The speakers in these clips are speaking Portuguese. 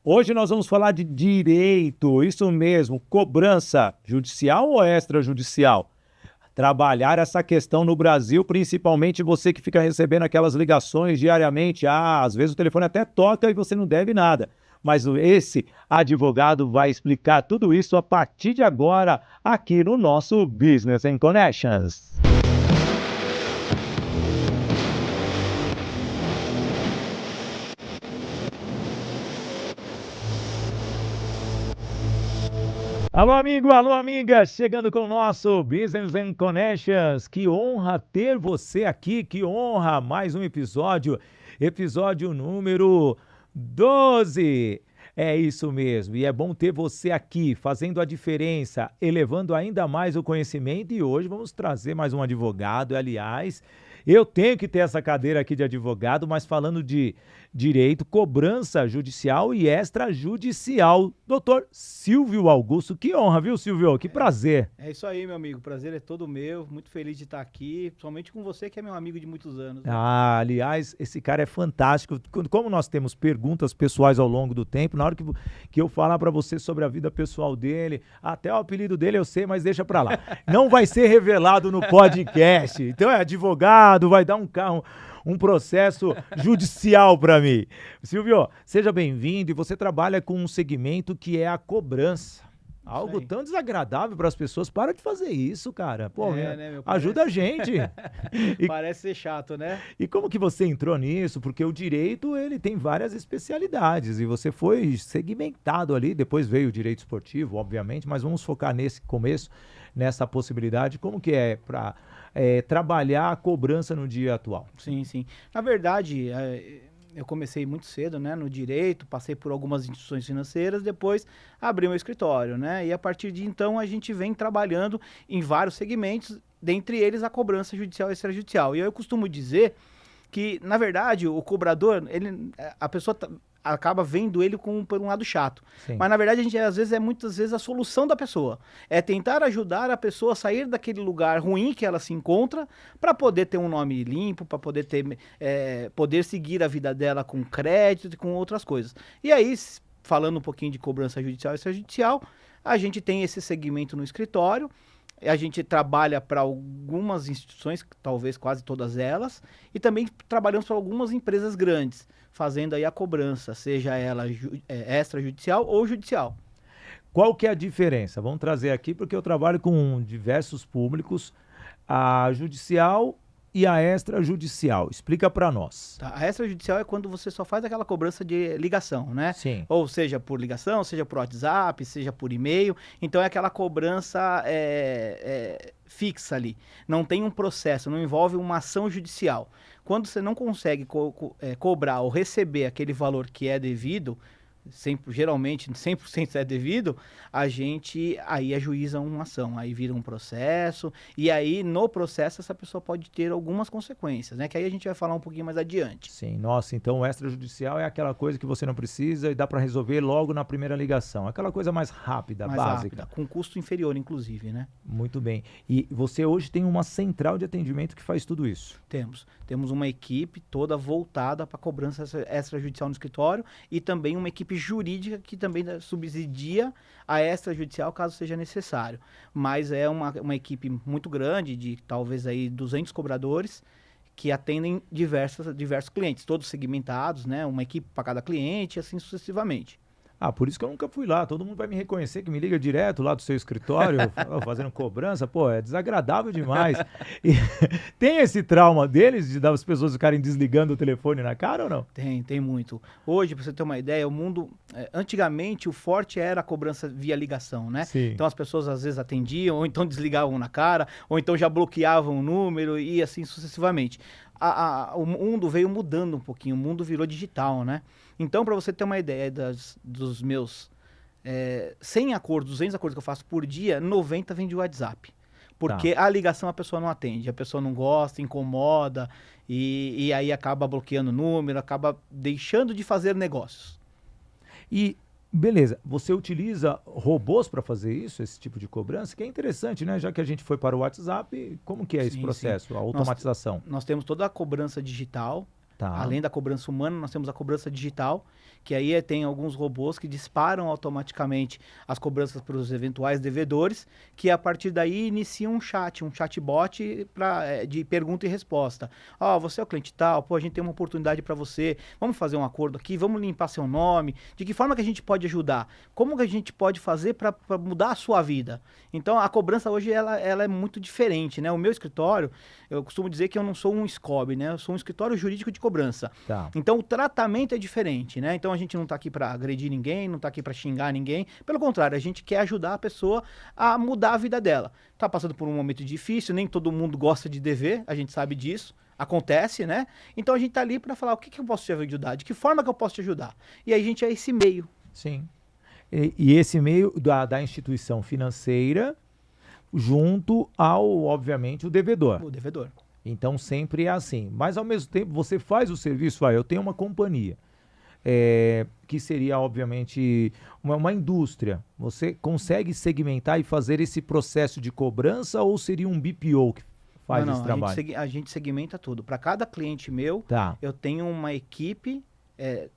Hoje nós vamos falar de direito, isso mesmo, cobrança judicial ou extrajudicial? Trabalhar essa questão no Brasil, principalmente você que fica recebendo aquelas ligações diariamente. Às vezes o telefone até toca e você não deve nada. Mas esse advogado vai explicar tudo isso a partir de agora, aqui no nosso Business and Connections. Alô, amigo, alô, amiga, chegando com o nosso Business and Connections. Que honra ter você aqui, que honra! Mais um episódio, episódio número 12. É isso mesmo, e é bom ter você aqui, fazendo a diferença, elevando ainda mais o conhecimento. E hoje vamos trazer mais um advogado. Aliás, eu tenho que ter essa cadeira aqui de advogado, mas falando de direito, cobrança judicial e extrajudicial. Doutor Silvio Augusto, que honra, viu, Silvio? Que prazer. É isso aí, meu amigo. O prazer é todo meu. Muito feliz de estar aqui, principalmente com você, que é meu amigo de muitos anos, né? Aliás, esse cara é fantástico. Como nós temos perguntas pessoais ao longo do tempo, na hora que eu falar para você sobre a vida pessoal dele, até o apelido dele eu sei, mas deixa para lá. Não vai ser revelado no podcast. Então é advogado, vai dar um carro, um processo judicial para mim. Silvio, seja bem-vindo. E você trabalha com um segmento que é a cobrança. Algo tão desagradável para as pessoas. Para de fazer isso, cara. Pô, né, ajuda a gente. Parece ser chato, né? E como que você entrou nisso? Porque o direito, ele tem várias especialidades e você foi segmentado ali, depois veio o direito esportivo, obviamente, mas vamos focar nesse começo, nessa possibilidade. Como que é para trabalhar a cobrança no dia atual? Sim, sim. Na verdade, eu comecei muito cedo, né, no direito, passei por algumas instituições financeiras, depois abri meu escritório, né? E a partir de então a gente vem trabalhando em vários segmentos, dentre eles a cobrança judicial e extrajudicial. E eu costumo dizer que, na verdade, o cobrador, a pessoa acaba vendo ele por um lado chato. Sim. Mas, na verdade, a gente, às vezes, muitas vezes a solução da pessoa. É tentar ajudar a pessoa a sair daquele lugar ruim que ela se encontra para poder ter um nome limpo, para poder poder seguir a vida dela com crédito e com outras coisas. E aí, falando um pouquinho de cobrança judicial e extrajudicial, a gente tem esse segmento no escritório. A gente trabalha para algumas instituições, talvez quase todas elas, e também trabalhamos para algumas empresas grandes, fazendo aí a cobrança, seja ela extrajudicial ou judicial. Qual que é a diferença? Vamos trazer aqui, porque eu trabalho com diversos públicos, a judicial e a extrajudicial. Explica para nós. Tá, a extrajudicial é quando você só faz aquela cobrança de ligação, né? Sim. Ou seja por ligação, seja por WhatsApp, seja por e-mail. Então é aquela cobrança fixa ali. Não tem um processo, não envolve uma ação judicial. Quando você não consegue cobrar ou receber aquele valor que é devido, geralmente 100% é devido, a gente aí ajuiza uma ação, aí vira um processo, e aí no processo essa pessoa pode ter algumas consequências, né? Que aí a gente vai falar um pouquinho mais adiante. Sim, nossa, então o extrajudicial é aquela coisa que você não precisa e dá para resolver logo na primeira ligação, aquela coisa mais rápida, básica. Rápida, com custo inferior, inclusive, né? Muito bem. E você hoje tem uma central de atendimento que faz tudo isso? Temos uma equipe toda voltada para cobrança extrajudicial no escritório e também uma equipe jurídica que também subsidia a extrajudicial caso seja necessário. Mas é uma equipe muito grande, de talvez aí 200 cobradores, que atendem diversos clientes, todos segmentados, né? Uma equipe para cada cliente e assim sucessivamente. Por isso que eu nunca fui lá. Todo mundo vai me reconhecer que me liga direto lá do seu escritório, fazendo cobrança. Pô, é desagradável demais. E tem esse trauma deles das pessoas ficarem desligando o telefone na cara ou não? Tem muito. Hoje, para você ter uma ideia, o mundo... antigamente, o forte era a cobrança via ligação, né? Sim. Então, as pessoas às vezes atendiam, ou então desligavam na cara, ou então já bloqueavam o número e assim sucessivamente. O mundo veio mudando um pouquinho, o mundo virou digital, né? Então, para você ter uma ideia dos meus 100 acordos, 200 acordos que eu faço por dia, 90 vem de WhatsApp. Porque a ligação a pessoa não atende, a pessoa não gosta, incomoda, e aí acaba bloqueando o número, acaba deixando de fazer negócios. E, beleza, você utiliza robôs para fazer isso, esse tipo de cobrança? Que é interessante, né? Já que a gente foi para o WhatsApp, como que é esse processo, a automatização? Nós temos toda a cobrança digital, Tá. Além da cobrança humana, nós temos a cobrança digital, que aí tem alguns robôs que disparam automaticamente as cobranças para os eventuais devedores, que a partir daí iniciam um chatbot de pergunta e resposta. Ó, você é o cliente tal, pô, a gente tem uma oportunidade para você, vamos fazer um acordo aqui, vamos limpar seu nome, de que forma que a gente pode ajudar? Como que a gente pode fazer para mudar a sua vida? Então, a cobrança hoje, ela é muito diferente, né? O meu escritório, eu costumo dizer que eu não sou um SCOB, né? Eu sou um escritório jurídico de cobrança. Tá. Então, o tratamento é diferente, né? Então, a gente não está aqui para agredir ninguém, não está aqui para xingar ninguém. Pelo contrário, a gente quer ajudar a pessoa a mudar a vida dela. Está passando por um momento difícil, nem todo mundo gosta de dever, a gente sabe disso. Acontece, né? Então, a gente está ali para falar o que eu posso te ajudar, de que forma que eu posso te ajudar. E aí, a gente é esse meio. Sim. E esse meio da instituição financeira junto ao, obviamente, o devedor. O devedor. Então sempre é assim. Mas ao mesmo tempo você faz o serviço, eu tenho uma companhia, que seria obviamente uma indústria. Você consegue segmentar e fazer esse processo de cobrança ou seria um BPO que faz esse trabalho? A gente segmenta tudo. Para cada cliente meu, Tá. eu tenho uma equipe,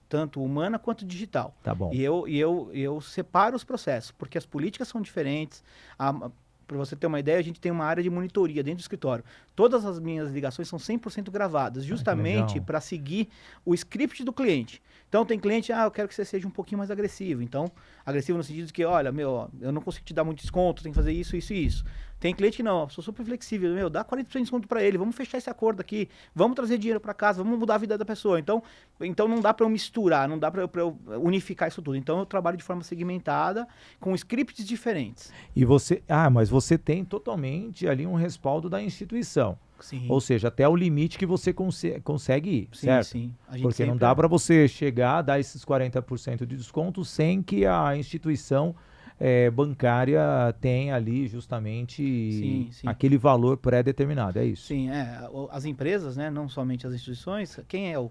tanto humana quanto digital. Tá bom. E eu separo os processos, porque as políticas são diferentes. Para você ter uma ideia, a gente tem uma área de monitoria dentro do escritório. Todas as minhas ligações são 100% gravadas, justamente para seguir o script do cliente. Então, tem cliente, eu quero que você seja um pouquinho mais agressivo. Então, agressivo no sentido de que, olha, eu não consigo te dar muito desconto, tem que fazer isso, isso e isso. Tem cliente que não, eu sou super flexível, dá 40% de desconto para ele, vamos fechar esse acordo aqui, vamos trazer dinheiro para casa, vamos mudar a vida da pessoa. Então não dá para eu misturar, não dá para eu unificar isso tudo. Então, eu trabalho de forma segmentada, com scripts diferentes. Mas você tem totalmente ali um respaldo da instituição. Sim. Ou seja, até o limite que você consegue ir, Sim, certo? sim. Porque não dá para você chegar, dar esses 40% de desconto sem que a instituição bancária tenha ali justamente aquele valor pré-determinado, é isso? Sim, as empresas, né, não somente as instituições, quem é o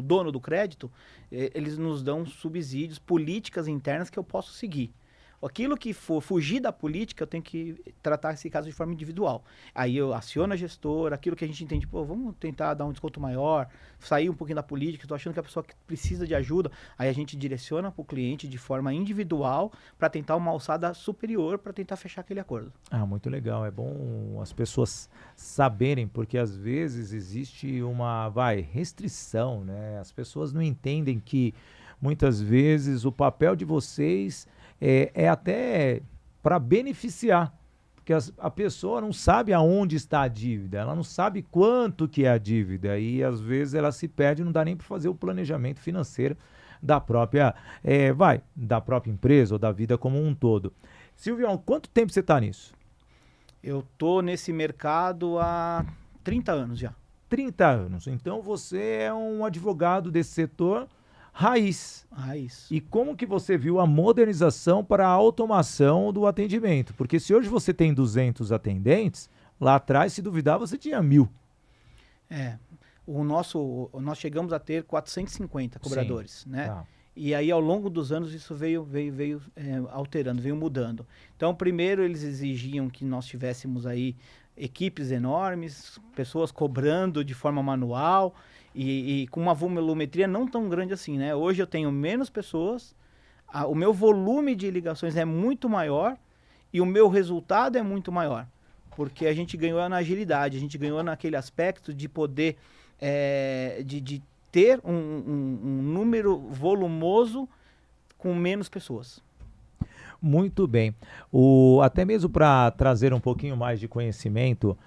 dono do crédito, eles nos dão subsídios, políticas internas que eu posso seguir. Aquilo que for fugir da política, eu tenho que tratar esse caso de forma individual. Aí eu aciono a gestora, aquilo que a gente entende, vamos tentar dar um desconto maior, sair um pouquinho da política, estou achando que a pessoa precisa de ajuda, aí a gente direciona para o cliente de forma individual para tentar uma alçada superior, para tentar fechar aquele acordo. Muito legal, é bom as pessoas saberem, porque às vezes existe uma, restrição, né? As pessoas não entendem que muitas vezes o papel de vocês é até para beneficiar, porque a pessoa não sabe aonde está a dívida, ela não sabe quanto que é a dívida e às vezes ela se perde e não dá nem para fazer o planejamento financeiro da própria, da própria empresa ou da vida como um todo. Silvio, quanto tempo você está nisso? Eu tô nesse mercado há 30 anos já. 30 anos, então você é um advogado desse setor raiz. E como que você viu a modernização para a automação do atendimento? Porque se hoje você tem 200 atendentes, lá atrás, se duvidar, você tinha 1000. Nós chegamos a ter 450 cobradores, né? Tá. E aí, ao longo dos anos, isso veio alterando, veio mudando. Então, primeiro, eles exigiam que nós tivéssemos aí equipes enormes, pessoas cobrando de forma manual e com uma volumetria não tão grande assim, né? Hoje eu tenho menos pessoas, o meu volume de ligações é muito maior e o meu resultado é muito maior, porque a gente ganhou na agilidade, a gente ganhou naquele aspecto de poder, de ter um número volumoso com menos pessoas. Muito bem. Até mesmo para trazer um pouquinho mais de conhecimento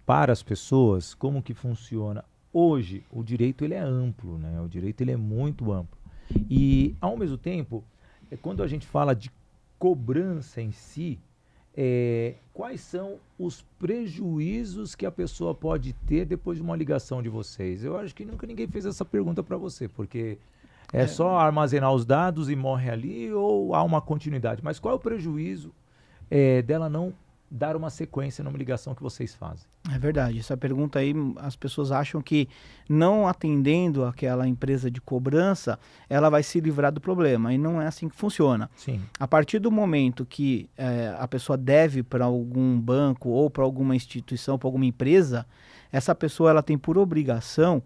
para as pessoas, como que funciona. Hoje, o direito ele é amplo, né? O direito ele é muito amplo. E, ao mesmo tempo, quando a gente fala de cobrança em si, quais são os prejuízos que a pessoa pode ter depois de uma ligação de vocês? Eu acho que nunca ninguém fez essa pergunta para você, porque só armazenar os dados e morre ali ou há uma continuidade? Mas qual é o prejuízo dela não dar uma sequência numa ligação que vocês fazem? É verdade, essa pergunta aí, as pessoas acham que não atendendo aquela empresa de cobrança, ela vai se livrar do problema, e não é assim que funciona. Sim. A partir do momento que a pessoa deve para algum banco ou para alguma instituição, para alguma empresa, essa pessoa ela tem por obrigação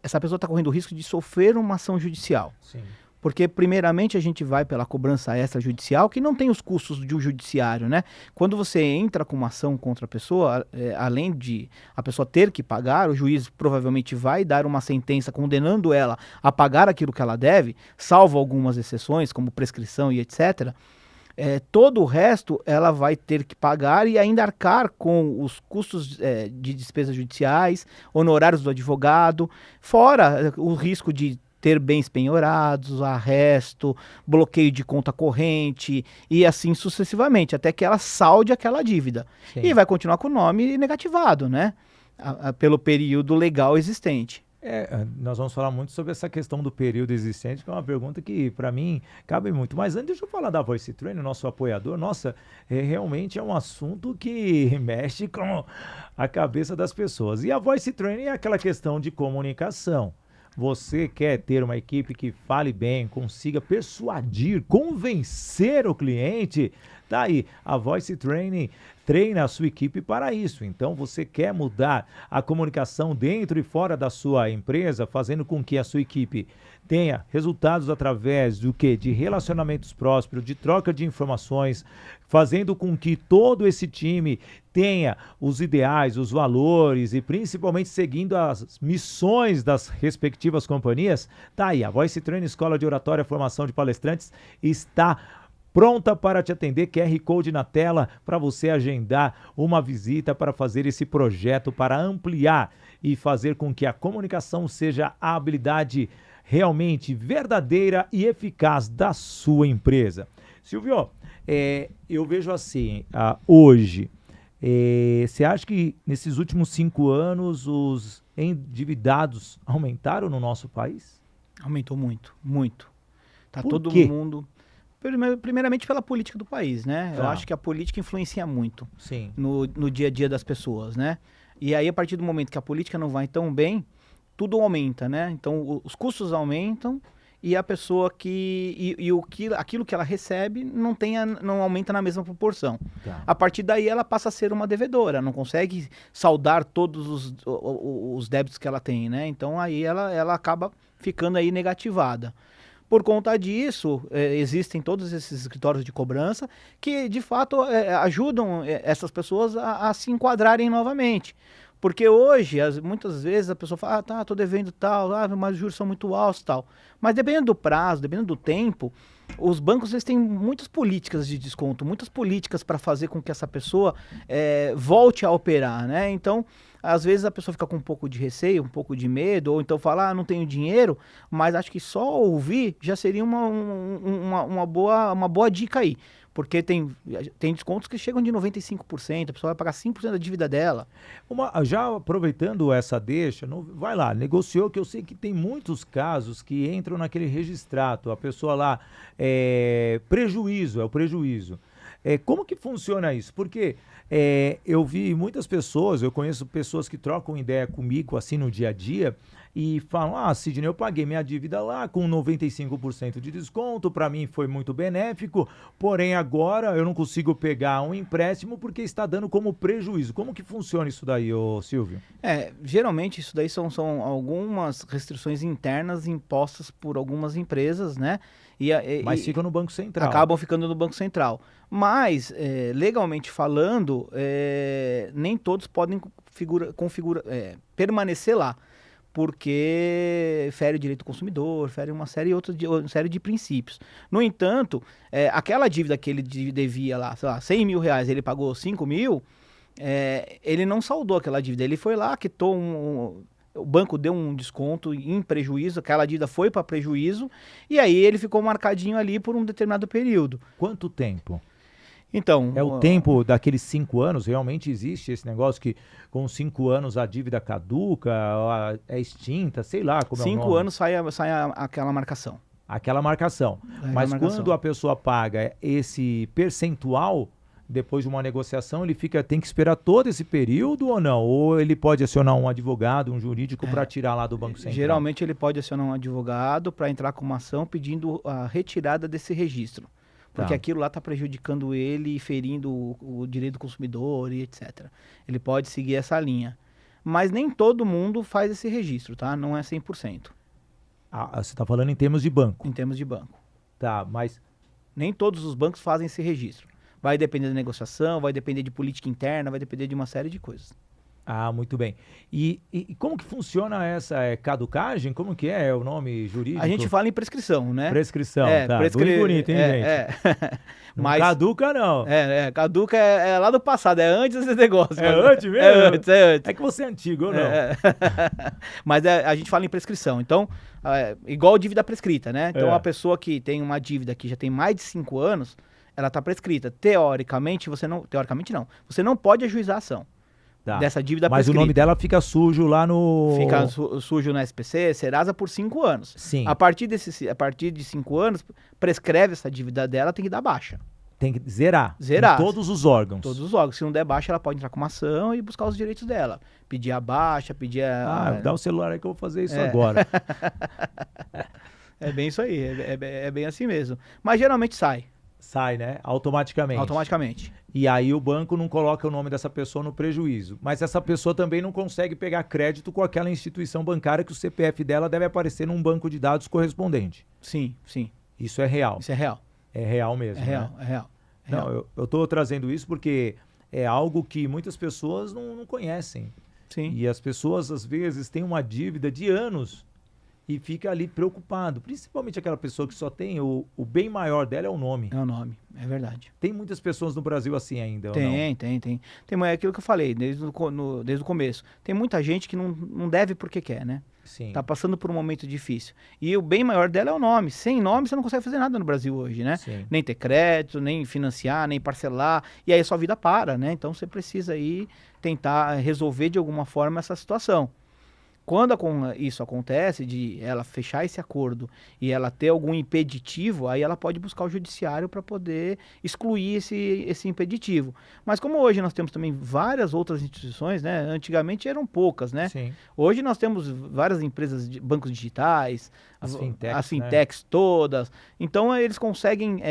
essa pessoa está correndo o risco de sofrer uma ação judicial. Sim. Porque, primeiramente, a gente vai pela cobrança extrajudicial, que não tem os custos de um judiciário, né? Quando você entra com uma ação contra a pessoa, além de a pessoa ter que pagar, o juiz provavelmente vai dar uma sentença condenando ela a pagar aquilo que ela deve, salvo algumas exceções, como prescrição e etc. Todo o resto ela vai ter que pagar e ainda arcar com os custos de despesas judiciais, honorários do advogado, fora o risco de ter bens penhorados, arresto, bloqueio de conta corrente e assim sucessivamente, até que ela salde aquela dívida. Sim. E vai continuar com o nome negativado, né? Pelo período legal existente. Nós vamos falar muito sobre essa questão do período existente, que é uma pergunta que, para mim, cabe muito. Mas antes, deixa eu falar da Voice Trainer, nosso apoiador. Nossa, realmente é um assunto que mexe com a cabeça das pessoas. E a Voice Trainer é aquela questão de comunicação. Você quer ter uma equipe que fale bem, consiga persuadir, convencer o cliente? Tá aí, a Voice Training treina a sua equipe para isso. Então, você quer mudar a comunicação dentro e fora da sua empresa, fazendo com que a sua equipe tenha resultados através do quê? De relacionamentos prósperos, de troca de informações, fazendo com que todo esse time tenha os ideais, os valores e principalmente seguindo as missões das respectivas companhias. Tá aí, a Voice Training Escola de Oratória, Formação de Palestrantes está pronta para te atender. QR Code na tela para você agendar uma visita para fazer esse projeto, para ampliar e fazer com que a comunicação seja a habilidade realmente verdadeira e eficaz da sua empresa. Silvio, eu vejo assim, hoje, você acha que nesses últimos 5 anos os endividados aumentaram no nosso país? Aumentou muito, muito. Tá Por todo quê? mundo... Primeiramente pela política do país, né? Eu Tá. acho que a política influencia muito Sim. no dia a dia das pessoas, né? E aí, a partir do momento que a política não vai tão bem, tudo aumenta, né? Então, os custos aumentam e a pessoa aquilo que ela recebe não aumenta na mesma proporção. Tá. A partir daí, ela passa a ser uma devedora, não consegue saldar todos os débitos que ela tem, né? Então, aí ela acaba ficando aí negativada. Por conta disso, existem todos esses escritórios de cobrança que, de fato, ajudam essas pessoas a se enquadrarem novamente. Porque hoje, muitas vezes, a pessoa fala, tô devendo tal, mas os juros são muito altos tal. Mas dependendo do prazo, dependendo do tempo, os bancos eles têm muitas políticas de desconto, muitas políticas para fazer com que essa pessoa volte a operar, né? Então, às vezes a pessoa fica com um pouco de receio, um pouco de medo, ou então fala, não tenho dinheiro, mas acho que só ouvir já seria uma boa dica aí. Porque tem descontos que chegam de 95%, a pessoa vai pagar 5% da dívida dela. Já aproveitando essa deixa, vai lá, negociou, que eu sei que tem muitos casos que entram naquele registrato, a pessoa lá, prejuízo, é o prejuízo. Como que funciona isso? Porque eu vi muitas pessoas, eu conheço pessoas que trocam ideia comigo assim no dia a dia e falam, Sidney, eu paguei minha dívida lá com 95% de desconto, para mim foi muito benéfico, porém agora eu não consigo pegar um empréstimo porque está dando como prejuízo. Como que funciona isso daí, Silvio? Geralmente isso daí são algumas restrições internas impostas por algumas empresas, né? Mas ficam no Banco Central. Acabam ficando no Banco Central. Mas, legalmente falando, nem todos podem permanecer lá, porque fere o direito do consumidor, fere uma série de princípios. No entanto, aquela dívida que ele devia lá, sei lá, 100 mil reais, ele pagou 5 mil, ele não saldou aquela dívida. Ele foi lá, quitou o banco deu um desconto em prejuízo, aquela dívida foi para prejuízo, e aí ele ficou marcadinho ali por um determinado período. Quanto tempo? Então, o tempo daqueles 5 anos? Realmente existe esse negócio que com 5 anos a dívida caduca, é extinta, sei lá como é o nome. 5 anos sai aquela marcação. Aquela marcação. Mas quando a pessoa paga esse percentual, depois de uma negociação, ele tem que esperar todo esse período ou não? Ou ele pode acionar um advogado, um jurídico para tirar lá do Banco Central? Geralmente ele pode acionar um advogado para entrar com uma ação pedindo a retirada desse registro. Porque aquilo lá está prejudicando ele e ferindo o direito do consumidor e etc. Ele pode seguir essa linha. mas nem todo mundo faz esse registro, tá? Não é 100%, Você está falando em termos de banco. em termos de banco. Tá, mas Nem todos os bancos fazem esse registro. Vai depender da negociação, vai depender de política interna, vai depender de uma série de coisas. muito bem. E como que funciona essa caducagem? Como que é o nome jurídico? A gente fala em prescrição, né? Prescrição, tá. Prescri... Bonito, hein, gente? Não Mas caduca, não. caduca é lá do passado, é antes desse negócio. É antes mesmo? É antes, é antes. É que você é antigo, ou não? Mas a gente fala em prescrição. Então, igual dívida prescrita, né? Então, a pessoa que tem uma dívida que já tem mais de 5 anos, ela está prescrita. Teoricamente, você não pode ajuizar a ação dessa dívida Mas prescrita. o nome dela fica sujo lá no... Fica sujo na SPC, Serasa por 5 anos. Sim. A partir de 5 anos, prescreve essa dívida dela, tem que dar baixa. Tem que zerar. Zerar. Em todos os órgãos. Todos os órgãos. Se não der baixa, ela pode entrar com uma ação e buscar os direitos dela. Pedir a baixa, pedir a... Dá o celular aí que eu vou fazer isso agora. É bem isso aí, é bem assim mesmo. Mas geralmente sai. Sai, né? Automaticamente. Automaticamente. E aí o banco não coloca o nome dessa pessoa no prejuízo. Mas essa pessoa também não consegue pegar crédito com aquela instituição bancária que o CPF dela deve aparecer num banco de dados correspondente. Sim, sim. Isso é real. Isso é real. É real mesmo, É real, né? é real. É Não, real. eu tô trazendo isso porque é algo que muitas pessoas não conhecem. Sim. E as pessoas, às vezes, têm uma dívida de anos e fica ali preocupado. Principalmente aquela pessoa que só tem o bem maior dela é o nome. É o nome, é verdade. Tem muitas pessoas no Brasil assim ainda, ou não? Tem. É aquilo que eu falei desde o começo. Tem muita gente que não deve porque quer, né? Sim. Tá passando por um momento difícil. E o bem maior dela é o nome. Sem nome, você não consegue fazer nada no Brasil hoje, né? Sim. Nem ter crédito, nem financiar, nem parcelar. E aí a sua vida para, né? Então você precisa aí tentar resolver de alguma forma essa situação. Quando isso acontece, de ela fechar esse acordo e ela ter algum impeditivo, aí ela pode buscar o judiciário para poder excluir esse impeditivo. Mas como hoje nós temos também várias outras instituições, né? Antigamente eram poucas, né? Sim. Hoje nós temos várias empresas, bancos digitais, As fintechs todas. Então eles conseguem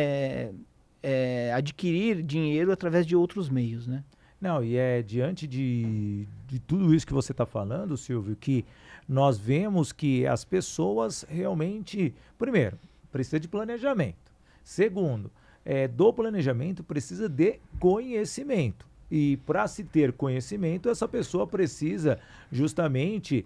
adquirir dinheiro através de outros meios, né? Não, e é diante de tudo isso que você está falando, Silvio, que nós vemos que as pessoas realmente, primeiro, precisa de planejamento. Segundo, do planejamento precisa de conhecimento. E para se ter conhecimento, essa pessoa precisa justamente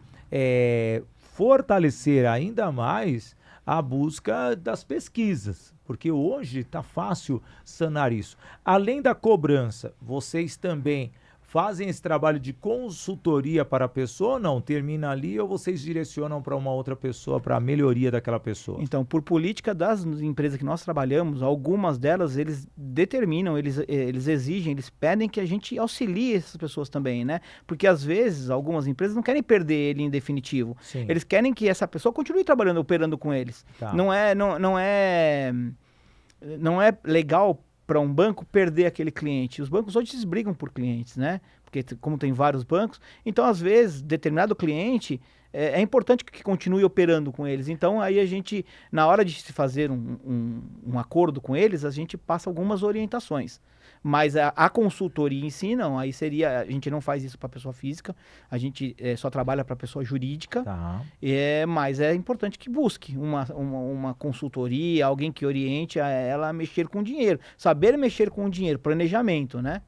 fortalecer ainda mais a busca das pesquisas, porque hoje está fácil sanar isso. Além da cobrança, vocês também fazem esse trabalho de consultoria para a pessoa ou não? Termina ali ou vocês direcionam para uma outra pessoa, para a melhoria daquela pessoa? Então, por política das empresas que nós trabalhamos, algumas delas, eles determinam, eles exigem, eles pedem que a gente auxilie essas pessoas também, né? Porque às vezes, algumas empresas não querem perder ele em definitivo. Sim. Eles querem que essa pessoa continue trabalhando, operando com eles. Tá. Não é legal para um banco perder aquele cliente. Os bancos hoje se brigam por clientes, né? Porque como tem vários bancos, então às vezes determinado cliente é importante que continue operando com eles. Então aí a gente, na hora de se fazer um acordo com eles, a gente passa algumas orientações. Mas a consultoria em si, não. Aí a gente não faz isso para pessoa física, a gente só trabalha para pessoa jurídica. Tá. Mas é importante que busque uma consultoria, alguém que oriente a ela a mexer com dinheiro. Saber mexer com o dinheiro, planejamento, né?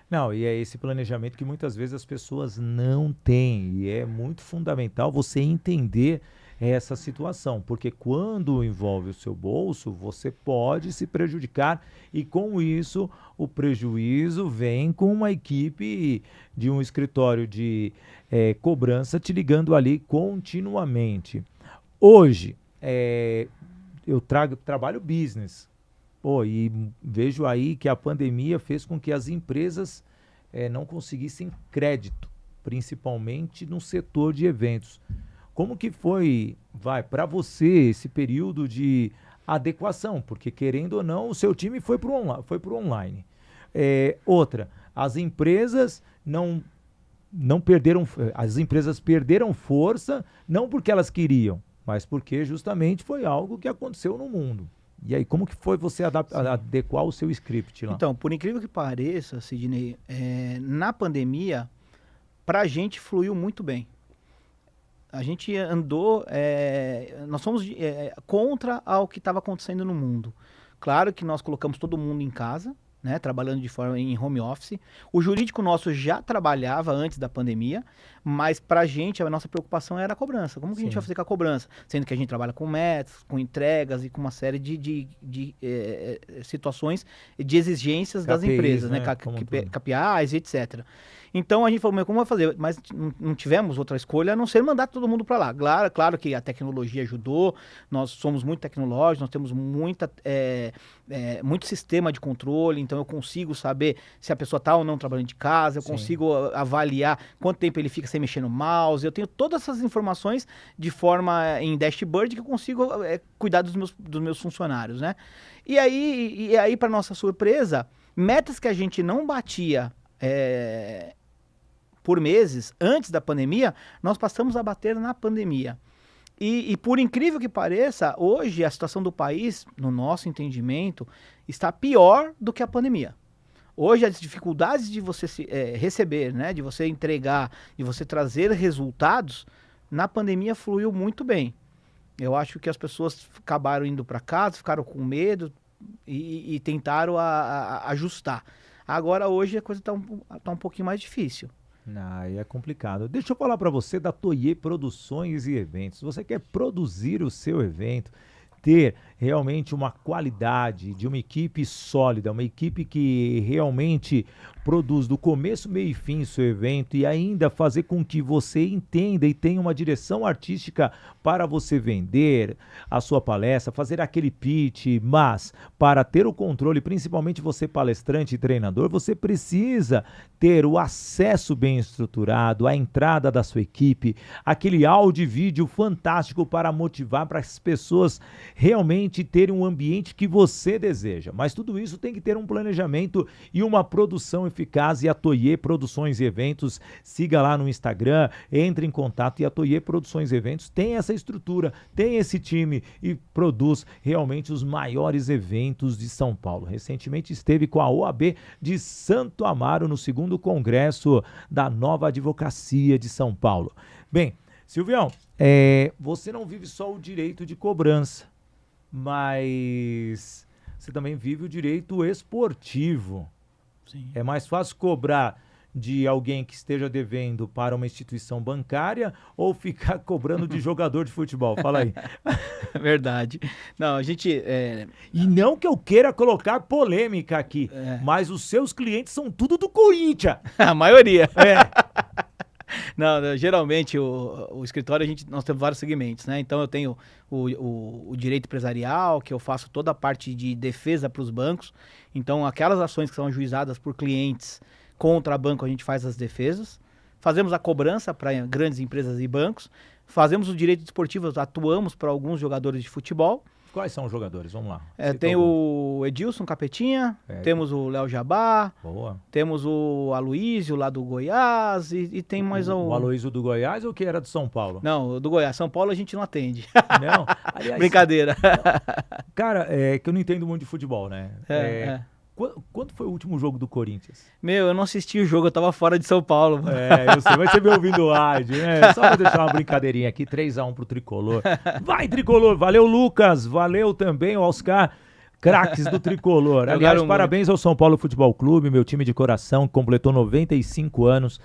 Não, e é esse planejamento que muitas vezes as pessoas não têm. E é muito fundamental você entender essa situação, porque quando envolve o seu bolso, você pode se prejudicar e com isso o prejuízo vem com uma equipe de um escritório de cobrança te ligando ali continuamente. Hoje, eu trabalho business. E vejo aí que a pandemia fez com que as empresas não conseguissem crédito, principalmente no setor de eventos. Como que foi, para você esse período de adequação? Porque, querendo ou não, o seu time foi pro online. Outra, as empresas as empresas perderam força, não porque elas queriam, mas porque justamente foi algo que aconteceu no mundo. E aí, como que foi você adequar o seu script lá? Então, por incrível que pareça, Sidney, na pandemia, pra gente fluiu muito bem. A gente andou, nós fomos contra ao que estava acontecendo no mundo. Claro que nós colocamos todo mundo em casa, né, trabalhando de forma em home office. O jurídico nosso já trabalhava antes da pandemia, mas pra gente, a nossa preocupação era a cobrança. Como que a gente vai fazer com a cobrança? Sendo que a gente trabalha com metas, com entregas e com uma série de situações de exigências das empresas, né? KPIs, etc. Então a gente falou, mas como vai fazer? Mas não tivemos outra escolha a não ser mandar todo mundo para lá. Claro que a tecnologia ajudou, nós somos muito tecnológicos, nós temos muito sistema de controle, então eu consigo saber se a pessoa está ou não trabalhando de casa, eu consigo avaliar quanto tempo ele fica sem mexer no mouse, eu tenho todas essas informações de forma em dashboard que eu consigo cuidar dos meus funcionários, né? E aí para nossa surpresa, metas que a gente não batia por meses, antes da pandemia, nós passamos a bater na pandemia. E por incrível que pareça, hoje a situação do país, no nosso entendimento, está pior do que a pandemia. Hoje as dificuldades de você receber, né, de você entregar, de você trazer resultados, na pandemia fluiu muito bem. Eu acho que as pessoas acabaram indo para casa, ficaram com medo e tentaram ajustar. Agora hoje a coisa está um pouquinho mais difícil. Aí é complicado. Deixa eu falar para você da Toye Produções e Eventos. Você quer produzir o seu evento, ter realmente uma qualidade de uma equipe sólida, uma equipe que realmente produz do começo, meio e fim o seu evento e ainda fazer com que você entenda e tenha uma direção artística para você vender a sua palestra, fazer aquele pitch, mas para ter o controle, principalmente você palestrante e treinador, você precisa ter o acesso bem estruturado, a entrada da sua equipe, aquele áudio e vídeo fantástico para motivar para as pessoas realmente terem um ambiente que você deseja. Mas tudo isso tem que ter um planejamento e uma produção eficaz, e a Toye Produções e Eventos, siga lá no Instagram, entre em contato, e a Toye Produções e Eventos tem essa estrutura, tem esse time e produz realmente os maiores eventos de São Paulo. Recentemente esteve com a OAB de Santo Amaro no 2º Congresso da Nova Advocacia de São Paulo. Bem, Silvião, você não vive só o direito de cobrança, mas você também vive o direito esportivo. Sim. É mais fácil cobrar de alguém que esteja devendo para uma instituição bancária ou ficar cobrando de jogador de futebol? Fala aí. Verdade. Não, a gente... E não que eu queira colocar polêmica aqui, mas os seus clientes são tudo do Corinthians. A maioria. Não, geralmente o escritório nós temos vários segmentos, né? Então eu tenho o direito empresarial, que eu faço toda a parte de defesa para os bancos. Então aquelas ações que são ajuizadas por clientes contra banco, a gente faz as defesas. Fazemos a cobrança para grandes empresas e bancos. Fazemos o direito desportivo, atuamos para alguns jogadores de futebol. Quais são os jogadores? Vamos lá. Tem o Edilson Capetinha, temos o Léo Jabá, temos o Aloísio lá do Goiás e tem mais um... O Aloísio do Goiás ou que era de São Paulo? Não, do Goiás. São Paulo a gente não atende. Não? Aliás, brincadeira. Cara, que eu não entendo muito de futebol, né? Quando foi o último jogo do Corinthians? Eu não assisti o jogo, eu tava fora de São Paulo. Mano. Eu sei, vai ser me ouvindo o áudio, né? Só pra deixar uma brincadeirinha aqui, 3-1 pro Tricolor. Vai, Tricolor! Valeu, Lucas! Valeu também o Oscar, craques do Tricolor. Aliás, parabéns ao São Paulo Futebol Clube, meu time de coração, que completou 95 anos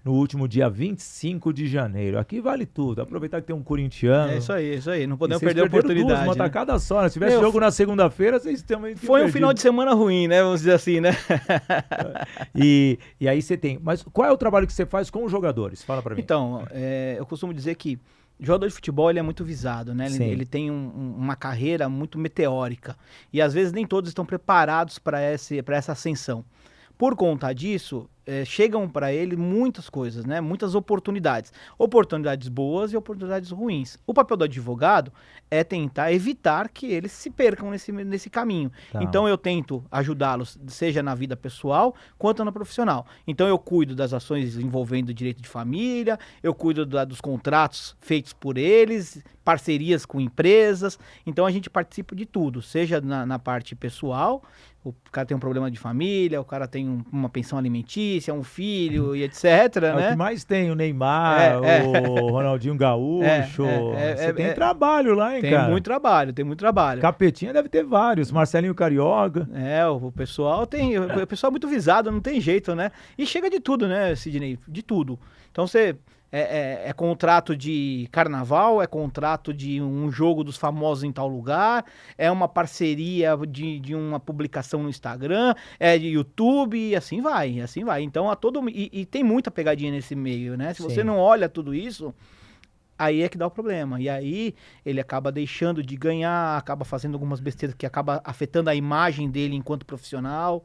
no último dia 25 de janeiro. Aqui vale tudo. Aproveitar que tem um corintiano. É isso aí. Não podemos perder a oportunidade. Uma tacada só, né? Se tivesse jogo na segunda-feira, vocês também... Foi um final de semana ruim, né? Vamos dizer assim, né? E aí você tem... Mas qual é o trabalho que você faz com os jogadores? Fala pra mim. Então, eu costumo dizer que o jogador de futebol ele é muito visado, né? Ele tem uma carreira muito meteórica. E às vezes nem todos estão preparados para essa ascensão. Por conta disso, chegam para ele muitas coisas, né? Muitas oportunidades. Oportunidades boas e oportunidades ruins. O papel do advogado é tentar evitar que eles se percam nesse caminho. Tá. Então eu tento ajudá-los, seja na vida pessoal quanto na profissional. Então eu cuido das ações envolvendo direito de família, eu cuido dos contratos feitos por eles, parcerias com empresas. Então a gente participa de tudo, seja na parte pessoal, o cara tem um problema de família, o cara tem uma pensão alimentícia, ali, se é um filho e etc, É o que né? mais tem, o Neymar, É, o Ronaldinho Gaúcho. Você tem trabalho lá, hein, tem cara? muito trabalho, tem muito trabalho. Capetinha deve ter vários, Marcelinho Carioca. O pessoal tem. O pessoal é muito visado, não tem jeito, né? E chega de tudo, né, Sidney? De tudo. Então você. É contrato de carnaval, é contrato de um jogo dos famosos em tal lugar, é uma parceria de uma publicação no Instagram, é de YouTube, e assim vai, assim vai. Então, e tem muita pegadinha nesse meio, né? Se você Sim. não olha tudo isso, aí é que dá o problema. E aí ele acaba deixando de ganhar, acaba fazendo algumas besteiras que acaba afetando a imagem dele enquanto profissional.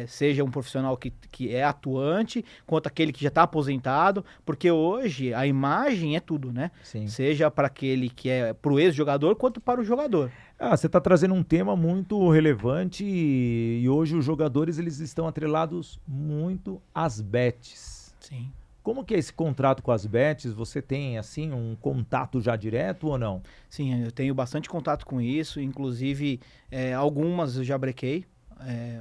Seja um profissional que é atuante, quanto aquele que já está aposentado, porque hoje a imagem é tudo, né? Sim. Seja para aquele que é para o ex-jogador, quanto para o jogador. Você está trazendo um tema muito relevante e hoje os jogadores eles estão atrelados muito às bets. Sim. Como que é esse contrato com as bets? Você tem, assim, um contato já direto ou não? Sim, eu tenho bastante contato com isso, inclusive algumas eu já brequei.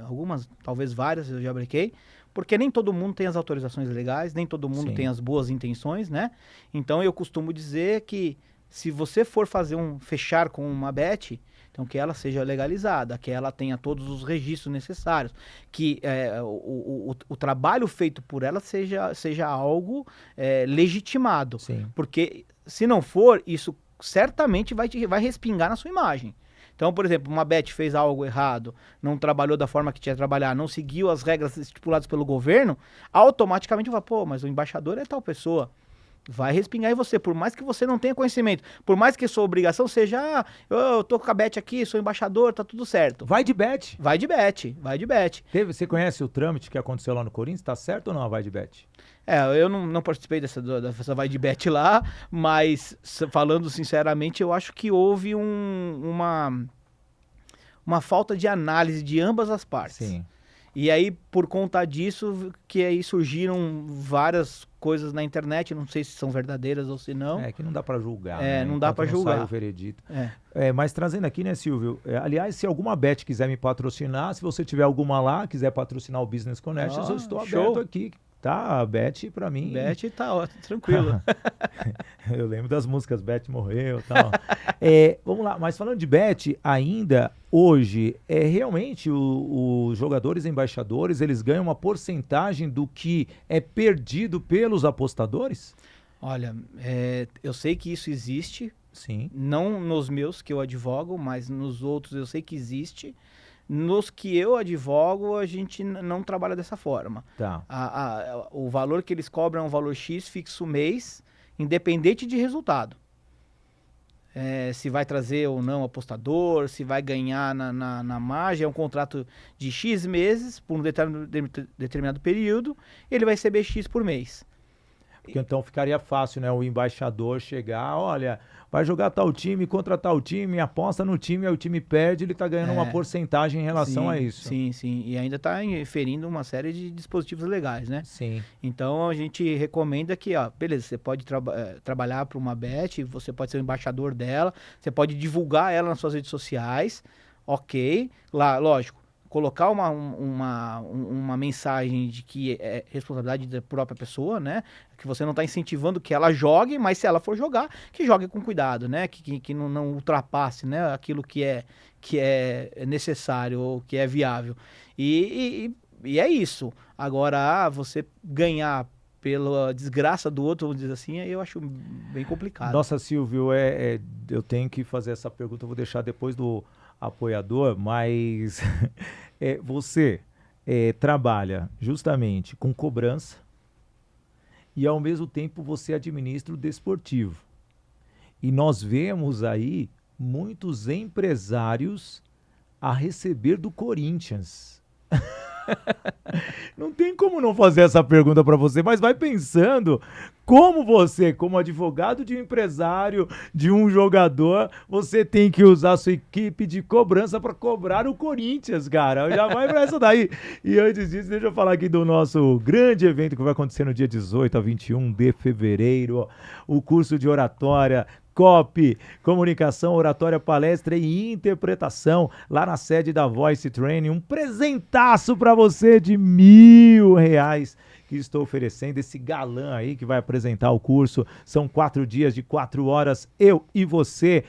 Algumas, talvez várias eu já brequei, porque nem todo mundo tem as autorizações legais, nem todo mundo Sim. tem as boas intenções, né? Então eu costumo dizer que se você for fechar com uma bet, então que ela seja legalizada, que ela tenha todos os registros necessários, que o trabalho feito por ela seja algo legitimado. Sim. Porque se não for, isso certamente vai respingar na sua imagem. Então, por exemplo, uma bet fez algo errado, não trabalhou da forma que tinha que trabalhar, não seguiu as regras estipuladas pelo governo, automaticamente vai, mas o embaixador é tal pessoa. Vai respingar em você, por mais que você não tenha conhecimento, por mais que sua obrigação seja, eu tô com a bet aqui, sou embaixador, tá tudo certo. Vai de bet. Vai de bet, vai de bet. Você conhece o trâmite que aconteceu lá no Corinthians? Tá certo ou não a vai de bet? Eu não participei dessa vai de bet lá, mas falando sinceramente, eu acho que houve uma falta de análise de ambas as partes. Sim. E aí, por conta disso, que aí surgiram várias coisas na internet, não sei se são verdadeiras ou se não. Que não dá para julgar, né? Não dá para julgar. Sai o veredito. Mas trazendo aqui, né, Silvio? Aliás, se alguma bet quiser me patrocinar, se você tiver alguma lá, quiser patrocinar o Business Connections, eu estou aberto aqui. Tá, a Bet pra mim. Bet tá ótimo, tranquilo. Eu lembro das músicas Bet morreu e tal. Vamos lá, mas falando de Bet, ainda hoje, realmente os jogadores embaixadores, eles ganham uma porcentagem do que é perdido pelos apostadores? Olha, eu sei que isso existe. Sim. Não nos meus que eu advogo, mas nos outros eu sei que existe. Nos que eu advogo, a gente não trabalha dessa forma. Tá. O valor que eles cobram é um valor X fixo mês, independente de resultado. Se vai trazer ou não apostador, se vai ganhar na margem, é um contrato de X meses, por um determinado período, ele vai receber X por mês. Porque então ficaria fácil, né, o embaixador chegar, olha, vai jogar tal time contra tal time, aposta no time, aí o time perde, ele tá ganhando uma porcentagem em relação a isso. Sim, sim. E ainda tá ferindo uma série de dispositivos legais, né? Sim. Então a gente recomenda que, beleza, você pode trabalhar para uma bet, você pode ser o embaixador dela, você pode divulgar ela nas suas redes sociais, ok. Lá, lógico, colocar uma mensagem de que é responsabilidade da própria pessoa, né? Que você não está incentivando que ela jogue, mas se ela for jogar, que jogue com cuidado, né? Que não ultrapasse, né? Aquilo que é necessário ou que é viável. E é isso. Agora, você ganhar pela desgraça do outro, vamos dizer assim, eu acho bem complicado. Nossa, Silvio, eu tenho que fazer essa pergunta, eu vou deixar depois do apoiador, mas você trabalha justamente com cobrança e ao mesmo tempo você administra o desportivo. E nós vemos aí muitos empresários a receber do Corinthians. Não tem como não fazer essa pergunta para você, mas vai pensando como você, como advogado de um empresário, de um jogador, você tem que usar a sua equipe de cobrança para cobrar o Corinthians, cara. Já vai para essa daí. E antes disso, deixa eu falar aqui do nosso grande evento que vai acontecer no dia 18 a 21 de fevereiro. O curso de oratória Copy, comunicação, oratória, palestra e interpretação lá na sede da Voice Training. Um presentaço para você de R$ 1.000 que estou oferecendo, esse galã aí que vai apresentar o curso. São 4 dias de 4 horas, eu e você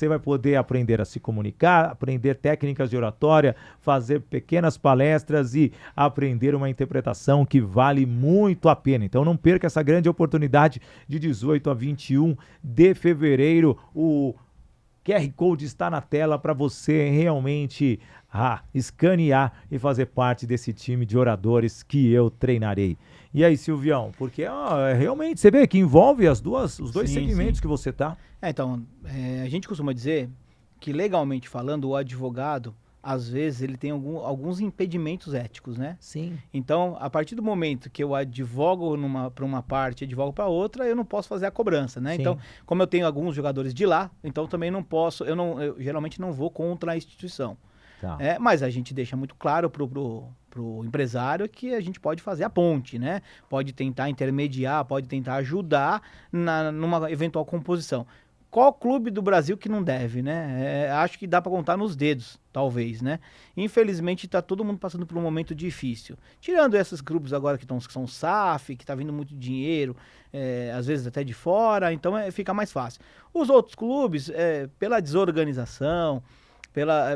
vai poder aprender a se comunicar, aprender técnicas de oratória, fazer pequenas palestras e aprender uma interpretação que vale muito a pena. Então não perca essa grande oportunidade de 18 a 21 de fevereiro. O QR Code está na tela para você realmente escanear e fazer parte desse time de oradores que eu treinarei. E aí, Silvião, porque realmente você vê que envolve os dois segmentos que você tá. Então, a gente costuma dizer que, legalmente falando, o advogado, às vezes, ele tem alguns impedimentos éticos, né? Sim. Então, a partir do momento que eu advogo para uma parte e advogo para outra, eu não posso fazer a cobrança, né? Sim. Então, como eu tenho alguns jogadores de lá, então também não posso, eu geralmente não vou contra a instituição. Tá. Mas a gente deixa muito claro pro empresário que a gente pode fazer a ponte, né? Pode tentar intermediar, pode tentar ajudar numa eventual composição. Qual clube do Brasil que não deve, né? Acho que dá para contar nos dedos, talvez, né? Infelizmente está todo mundo passando por um momento difícil. Tirando esses grupos agora que são SAF, que está vindo muito dinheiro, às vezes até de fora, então fica mais fácil. Os outros clubes, pela desorganização,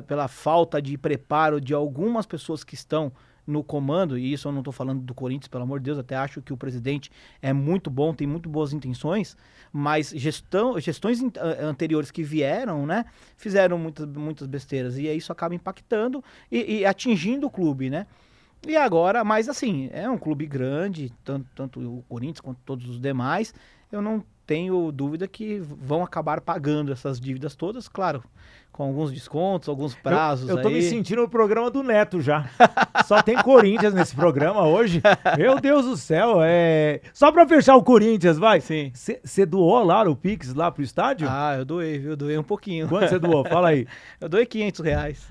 pela falta de preparo de algumas pessoas que estão no comando, e isso eu não estou falando do Corinthians, pelo amor de Deus, até acho que o presidente é muito bom, tem muito boas intenções, mas gestões anteriores que vieram, né, fizeram muitas besteiras, e aí isso acaba impactando e atingindo o clube, né? E agora, mas assim, é um clube grande, tanto o Corinthians quanto todos os demais, eu não tenho dúvida que vão acabar pagando essas dívidas todas, claro, com alguns descontos, alguns prazos. Eu tô me sentindo no programa do Neto já. Só tem Corinthians nesse programa hoje. Meu Deus do céu, só pra fechar o Corinthians, vai. Sim. Você doou lá o Pix lá pro estádio? Eu doei, viu? Doei um pouquinho. Quanto você doou? Fala aí. Eu doei R$ 500.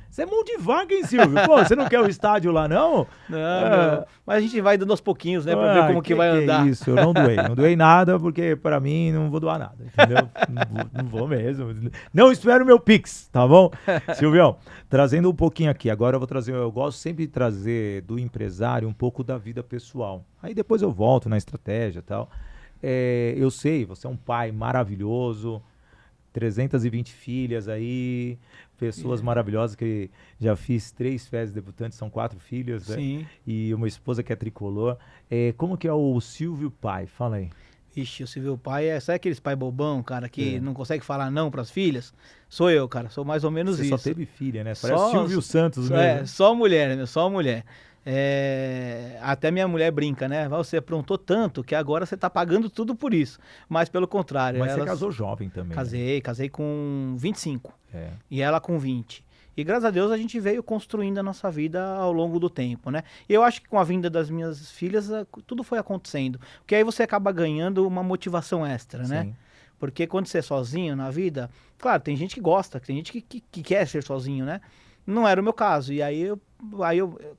Você é mão de vaca, hein, Silvio? Pô, você não quer o estádio lá, não? Não, mas a gente vai dando aos pouquinhos, né? Pra ver como que vai andar. Isso, eu não doei. Não doei nada, porque pra mim não vou doar nada, entendeu? não vou mesmo. Não espero meu Pix, tá bom? Silvião, trazendo um pouquinho aqui. Agora eu gosto sempre de trazer do empresário um pouco da vida pessoal. Aí depois eu volto na estratégia e tal. Eu sei, você é um pai maravilhoso, 320 filhas aí, pessoas maravilhosas, que já fiz 3 festas debutantes, são 4 filhos, Sim. né? E uma esposa que é tricolor. Como que é o Silvio pai? Fala aí. Ixi, o Silvio pai sabe aqueles pai bobão, cara, que não consegue falar não pras filhas? Sou eu, cara, sou mais ou menos isso. Você só teve filha, né? Parece Silvio Santos mesmo. Só mulher, né? Só mulher. Até minha mulher brinca, né? Você aprontou tanto que agora você tá pagando tudo por isso. Mas pelo contrário. Mas você casou jovem também. Casei com 25. É. E ela com 20. E graças a Deus a gente veio construindo a nossa vida ao longo do tempo, né? E eu acho que com a vinda das minhas filhas, tudo foi acontecendo. Porque aí você acaba ganhando uma motivação extra, né? Sim. Porque quando você é sozinho na vida, claro, tem gente que gosta, tem gente que quer ser sozinho, né? Não era o meu caso. E aí eu,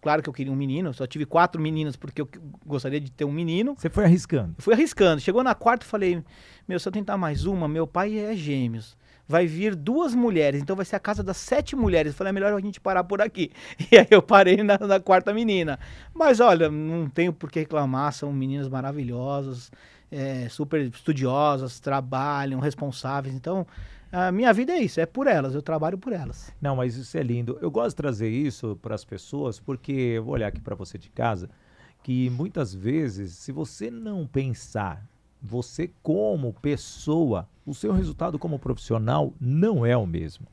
claro que eu queria um menino, só tive 4 meninas porque eu gostaria de ter um menino. Você foi arriscando? Fui arriscando. Chegou na quarta, falei, se eu tentar mais uma, meu pai é gêmeos. Vai vir 2 mulheres, então vai ser a casa das 7 mulheres. Eu falei, é melhor a gente parar por aqui. E aí eu parei na 4ª menina. Mas olha, não tenho por que reclamar, são meninas maravilhosas, super estudiosas, trabalham, responsáveis. Então, a minha vida é isso, é por elas, eu trabalho por elas. Não, mas isso é lindo. Eu gosto de trazer isso para as pessoas, porque eu vou olhar aqui para você de casa, que muitas vezes, se você não pensar, você como pessoa, o seu resultado como profissional não é o mesmo.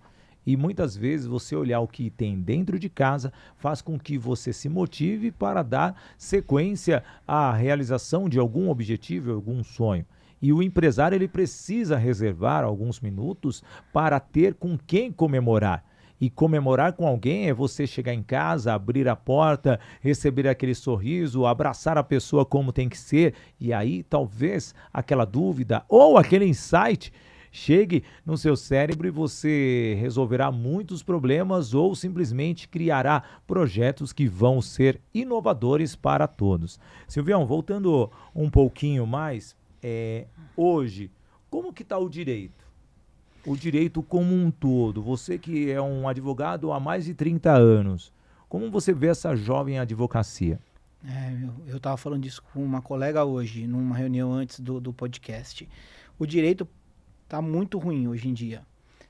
E muitas vezes você olhar o que tem dentro de casa faz com que você se motive para dar sequência à realização de algum objetivo, algum sonho. E o empresário ele precisa reservar alguns minutos para ter com quem comemorar. E comemorar com alguém é você chegar em casa, abrir a porta, receber aquele sorriso, abraçar a pessoa como tem que ser. E aí talvez aquela dúvida ou aquele insight chegue no seu cérebro e você resolverá muitos problemas ou simplesmente criará projetos que vão ser inovadores para todos. Silvião, voltando um pouquinho mais, hoje, como que está o direito? o direito como um todo, você que é um advogado há mais de 30 anos, como você vê essa jovem advocacia? Eu estava falando disso com uma colega hoje, numa reunião antes do podcast. O direito está muito ruim hoje em dia.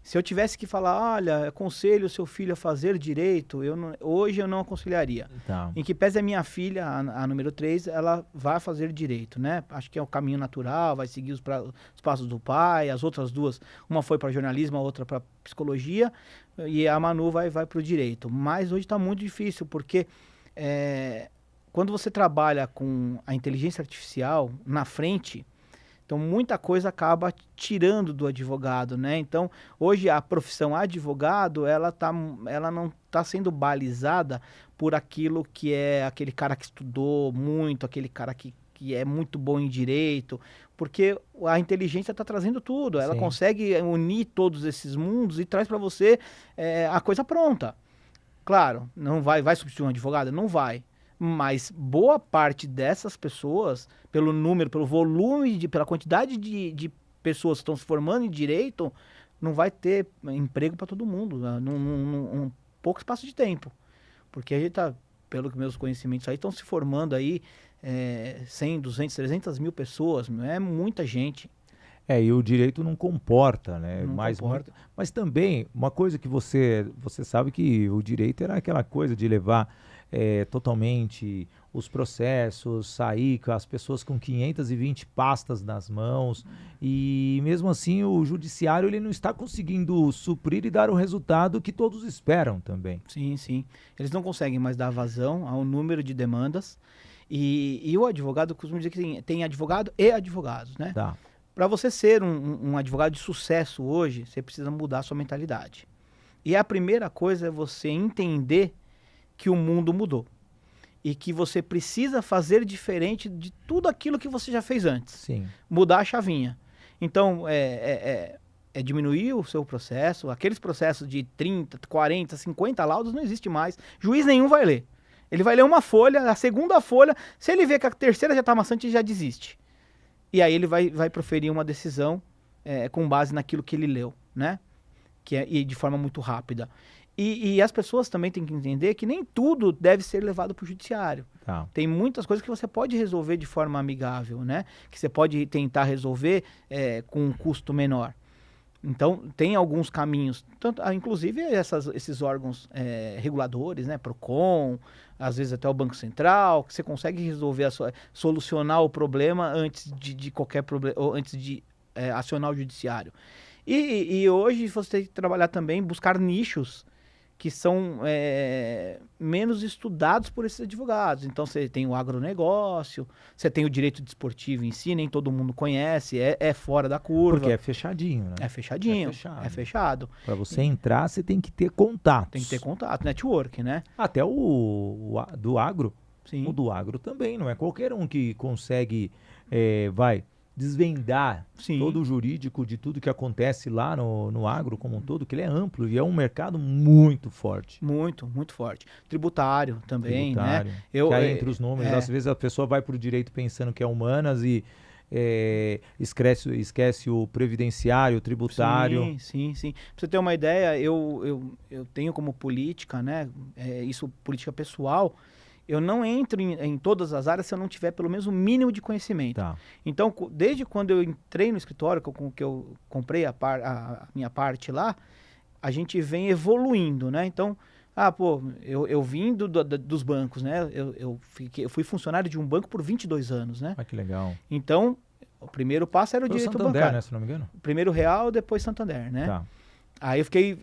Se eu tivesse que falar, olha, aconselho o seu filho a fazer direito, hoje eu não aconselharia. Tá. Em que pese a minha filha, a número 3, ela vai fazer direito, né? Acho que é o caminho natural, vai seguir os passos do pai, as outras duas, uma foi para jornalismo, a outra para psicologia, e a Manu vai para o direito. Mas hoje está muito difícil, porque quando você trabalha com a inteligência artificial na frente, então muita coisa acaba tirando do advogado, né? Então hoje a profissão advogado, ela não está sendo balizada por aquilo que é aquele cara que estudou muito, aquele cara que é muito bom em direito, porque a inteligência está trazendo tudo, ela Sim. consegue unir todos esses mundos e traz para você a coisa pronta. Claro, não vai substituir um advogado? Não vai. Mas boa parte dessas pessoas, pelo número, pelo volume, pela quantidade de pessoas que estão se formando em direito, não vai ter emprego para todo mundo, num pouco espaço de tempo. Porque a gente está, pelos meus conhecimentos aí, estão se formando aí 100, 200, 300 mil pessoas, é muita gente. E o direito não comporta, né? Não comporta. Mas também, uma coisa que você sabe que o direito era aquela coisa de levar totalmente os processos, sair com as pessoas com 520 pastas nas mãos, e mesmo assim o judiciário ele não está conseguindo suprir e dar o resultado que todos esperam também. Sim, sim. Eles não conseguem mais dar vazão ao número de demandas, e o advogado, costuma dizer que tem advogado e advogados, né? Tá. Para você ser um advogado de sucesso hoje, você precisa mudar a sua mentalidade. E a primeira coisa é você entender que o mundo mudou. E que você precisa fazer diferente de tudo aquilo que você já fez antes. Sim. Mudar a chavinha. Então, diminuir o seu processo. Aqueles processos de 30, 40, 50 laudos não existe mais. Juiz nenhum vai ler. Ele vai ler uma folha, a segunda folha. Se ele vê que a terceira já está maçante, ele já desiste. E aí ele vai proferir uma decisão com base naquilo que ele leu, né? E de forma muito rápida. E as pessoas também têm que entender que nem tudo deve ser levado para o judiciário. Tá. Tem muitas coisas que você pode resolver de forma amigável, né? Que você pode tentar resolver com um custo menor. Então, tem alguns caminhos, inclusive esses órgãos reguladores, né? Procon, às vezes até o Banco Central, que você consegue resolver, solucionar o problema antes de qualquer problema, ou antes de acionar o judiciário. E hoje você tem que trabalhar também, buscar nichos que são menos estudados por esses advogados. Então, você tem o agronegócio, você tem o direito desportivo em si, nem todo mundo conhece, é fora da curva. Porque é fechadinho, né? É fechadinho, é fechado. Para você entrar, você tem que ter contatos. Tem que ter contato, network, né? Até o do agro. Sim. O do agro também, não é qualquer um que consegue, desvendar Sim. todo o jurídico de tudo que acontece lá no agro como um todo, que ele é amplo e é um mercado muito forte. Muito, muito forte. Tributário também, Tributário, né? Que aí entre os números, às vezes a pessoa vai para o direito pensando que é humanas e esquece o previdenciário, o tributário. Sim. Pra você ter uma ideia, eu tenho como política, né? Isso política pessoal. Eu não entro em todas as áreas se eu não tiver pelo menos o mínimo de conhecimento. Tá. Então, desde quando eu entrei no escritório, que eu comprei a minha parte lá, a gente vem evoluindo, né? Então, eu vim dos bancos, né? Eu fui funcionário de um banco por 22 anos, né? Ah, que legal. Então, o primeiro passo era o direito Santander, bancário. né, se não me engano? Primeiro Real, depois Santander, né? Tá. Aí eu fiquei...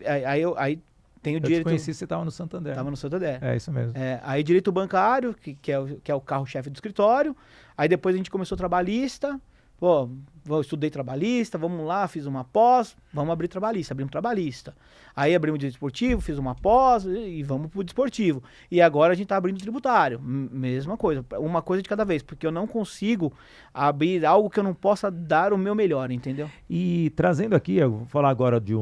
Aí tem o Eu direito... te conheci, você estava no Santander. Tava no Santander. É isso mesmo. Aí direito bancário, que é o carro-chefe do escritório. Aí depois a gente começou trabalhista. Pô, eu estudei trabalhista, vamos lá, fiz uma pós, vamos abrir trabalhista, abrimos trabalhista. Aí abrimos direito esportivo, fiz uma pós e vamos pro desportivo. E agora a gente tá abrindo tributário. Mesma coisa, uma coisa de cada vez, porque eu não consigo abrir algo que eu não possa dar o meu melhor, entendeu? E trazendo aqui, eu vou falar agora de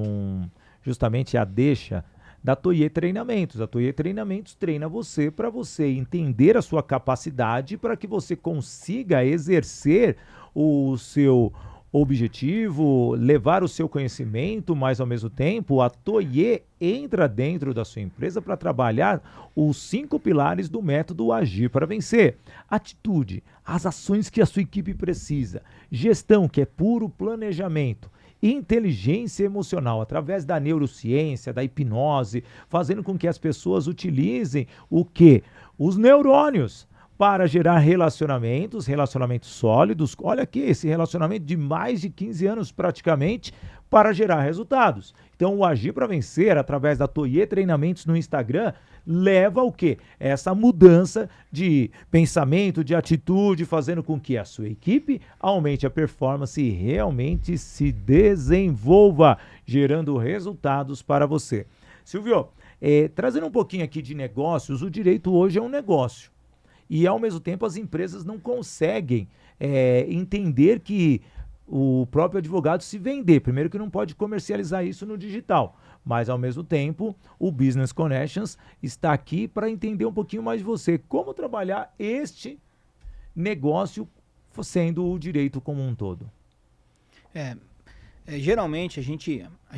justamente a deixa da Toye Treinamentos. A Toye Treinamentos treina você para você entender a sua capacidade para que você consiga exercer o seu objetivo, levar o seu conhecimento, mas ao mesmo tempo a Toye entra dentro da sua empresa para trabalhar os 5 pilares do método Agir para Vencer. Atitude, as ações que a sua equipe precisa. Gestão, que é puro planejamento. Inteligência emocional, através da neurociência, da hipnose, fazendo com que as pessoas utilizem o quê? Os neurônios para gerar relacionamentos sólidos. Olha aqui, esse relacionamento de mais de 15 anos praticamente, para gerar resultados. Então, o Agir para Vencer, através da Toye Treinamentos no Instagram, leva ao quê? Essa mudança de pensamento, de atitude, fazendo com que a sua equipe aumente a performance e realmente se desenvolva, gerando resultados para você. Silvio, trazendo um pouquinho aqui de negócios, o direito hoje é um negócio. E, ao mesmo tempo, as empresas não conseguem entender que o próprio advogado se vender. Primeiro que não pode comercializar isso no digital, mas, ao mesmo tempo, o Business Connections está aqui para entender um pouquinho mais de você. Como trabalhar este negócio sendo o direito como um todo? Geralmente,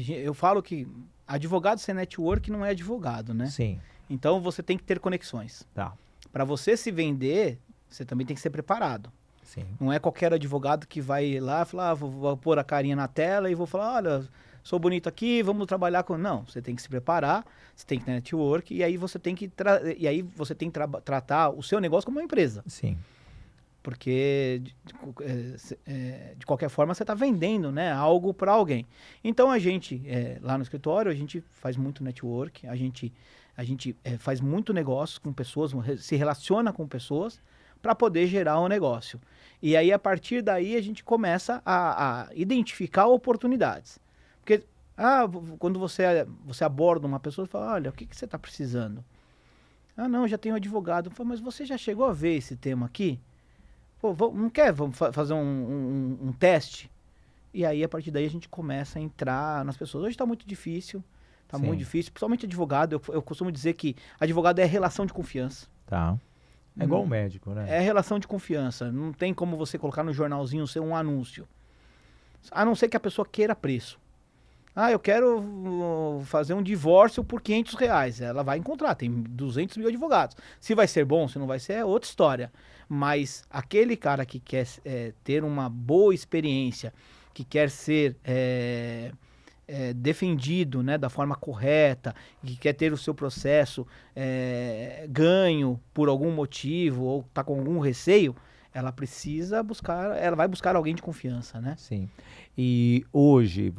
eu falo que advogado sem network não é advogado, né? Sim. Então, você tem que ter conexões. Tá. Para você se vender, você também tem que ser preparado. Sim. Não é qualquer advogado que vai lá e falar, vou pôr a carinha na tela e vou falar, olha, sou bonito aqui, vamos trabalhar com... Não, você tem que se preparar, você tem que ter network, e aí você tem que, tratar o seu negócio como uma empresa. Sim. Porque, de qualquer forma, você está vendendo, né, algo para alguém. Então, a gente, lá no escritório, a gente faz muito network, a gente faz muito negócio com pessoas, se relaciona com pessoas para poder gerar um negócio. E aí, a partir daí, a gente começa a identificar oportunidades. Porque quando você aborda uma pessoa, você fala, olha, o que você está precisando? Ah, não, já tenho advogado. Eu falo, mas você já chegou a ver esse tema aqui? Pô, vamos fazer um teste? E aí, a partir daí, a gente começa a entrar nas pessoas. Hoje está muito difícil. Tá Sim. muito difícil, principalmente advogado. Eu costumo dizer que advogado é relação de confiança. Tá. É igual o médico, né? É relação de confiança. Não tem como você colocar no jornalzinho ser um anúncio. A não ser que a pessoa queira preço. Eu quero fazer um divórcio por R$500. Ela vai encontrar, tem 200 mil advogados. Se vai ser bom, se não vai ser, é outra história. Mas aquele cara que quer ter uma boa experiência, que quer ser... defendido, né, da forma correta, que quer ter o seu processo ganho por algum motivo ou está com algum receio, ela vai buscar alguém de confiança, né? Sim. E hoje,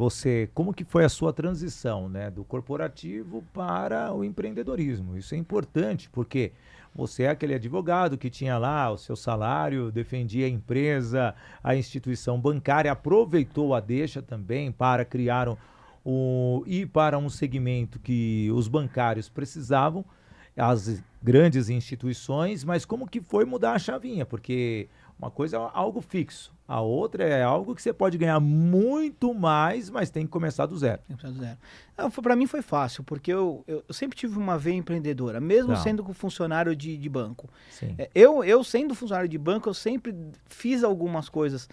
como que foi a sua transição, né, do corporativo para o empreendedorismo? Isso é importante, porque você é aquele advogado que tinha lá o seu salário, defendia a empresa, a instituição bancária, aproveitou a deixa também para criar ir para um segmento que os bancários precisavam, as grandes instituições, mas como que foi mudar a chavinha? Porque uma coisa é algo fixo, a outra é algo que você pode ganhar muito mais, mas tem que começar do zero. Tem que começar do zero. Para mim foi fácil, porque eu sempre tive uma veia empreendedora, mesmo sendo funcionário de banco. Sim. Eu sendo funcionário de banco, eu sempre fiz algumas coisas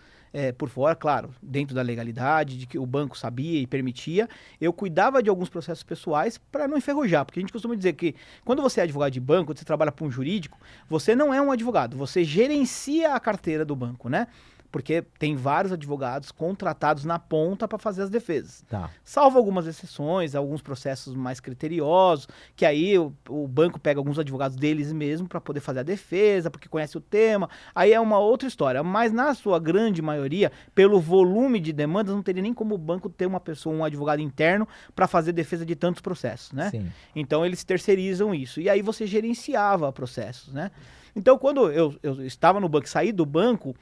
por fora, claro, dentro da legalidade, de que o banco sabia e permitia. Eu cuidava de alguns processos pessoais para não enferrujar, porque a gente costuma dizer que quando você é advogado de banco, quando você trabalha para um jurídico, você não é um advogado, você gerencia a carteira do banco, né? Porque tem vários advogados contratados na ponta para fazer as defesas. Tá. Salvo algumas exceções, alguns processos mais criteriosos, que aí o banco pega alguns advogados deles mesmo para poder fazer a defesa, porque conhece o tema. Aí é uma outra história. Mas na sua grande maioria, pelo volume de demandas, não teria nem como o banco ter uma pessoa, um advogado interno, para fazer defesa de tantos processos, né? Sim. Então eles terceirizam isso. E aí você gerenciava processos, né? Então quando eu estava no banco, saí do banco,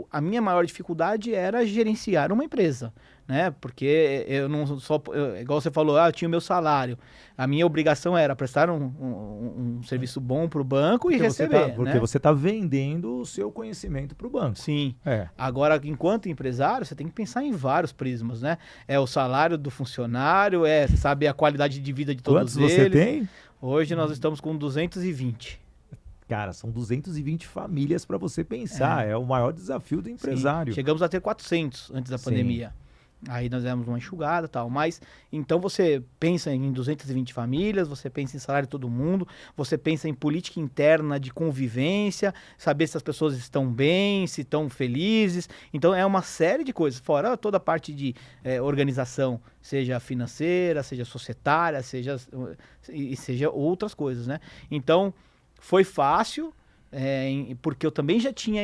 a minha maior dificuldade era gerenciar uma empresa, né? Porque eu não só, igual você falou, eu tinha o meu salário. A minha obrigação era prestar um serviço bom para o banco porque e receber. Porque você está vendendo o seu conhecimento para o banco. Sim. Agora, enquanto empresário, você tem que pensar em vários prismas, né? É o salário do funcionário, saber a qualidade de vida de todos eles. Quantos você tem? Hoje nós estamos com 220. Cara, são 220 famílias para você pensar. É o maior desafio do empresário. Sim. Chegamos a ter 400 antes da Sim. pandemia. Aí nós demos uma enxugada e tal. Mas, então você pensa em 220 famílias, você pensa em salário de todo mundo, você pensa em política interna de convivência, saber se as pessoas estão bem, se estão felizes. Então é uma série de coisas. Fora toda a parte de organização, seja financeira, seja societária, seja outras coisas, né? Então, foi fácil... porque eu também já tinha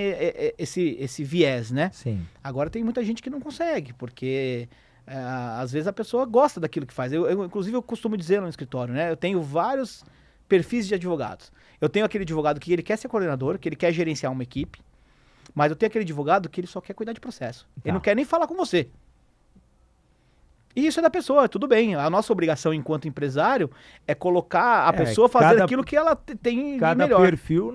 esse viés, né? Sim. Agora tem muita gente que não consegue, porque às vezes a pessoa gosta daquilo que faz. Inclusive, eu costumo dizer no escritório, né? Eu tenho vários perfis de advogados. Eu tenho aquele advogado que ele quer ser coordenador, que ele quer gerenciar uma equipe, mas eu tenho aquele advogado que ele só quer cuidar de processo. Ele não quer nem falar com você. E isso é da pessoa, tudo bem. A nossa obrigação enquanto empresário é colocar a pessoa fazer aquilo que ela tem de cada melhor. Perfil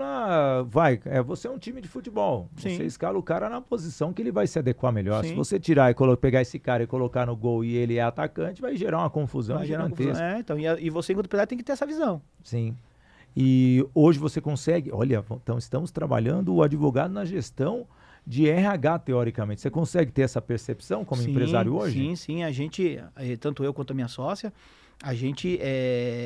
você é um time de futebol. Sim. Você escala o cara na posição que ele vai se adequar melhor. Sim. Se você tirar e pegar esse cara e colocar no gol e ele é atacante, vai gerar uma confusão gigantesca. Então, e você enquanto empresário tem que ter essa visão. Sim. E hoje você consegue... Olha, então estamos trabalhando o advogado na gestão de RH, teoricamente. Você consegue ter essa percepção como empresário hoje? Sim. A gente, tanto eu quanto a minha sócia, a gente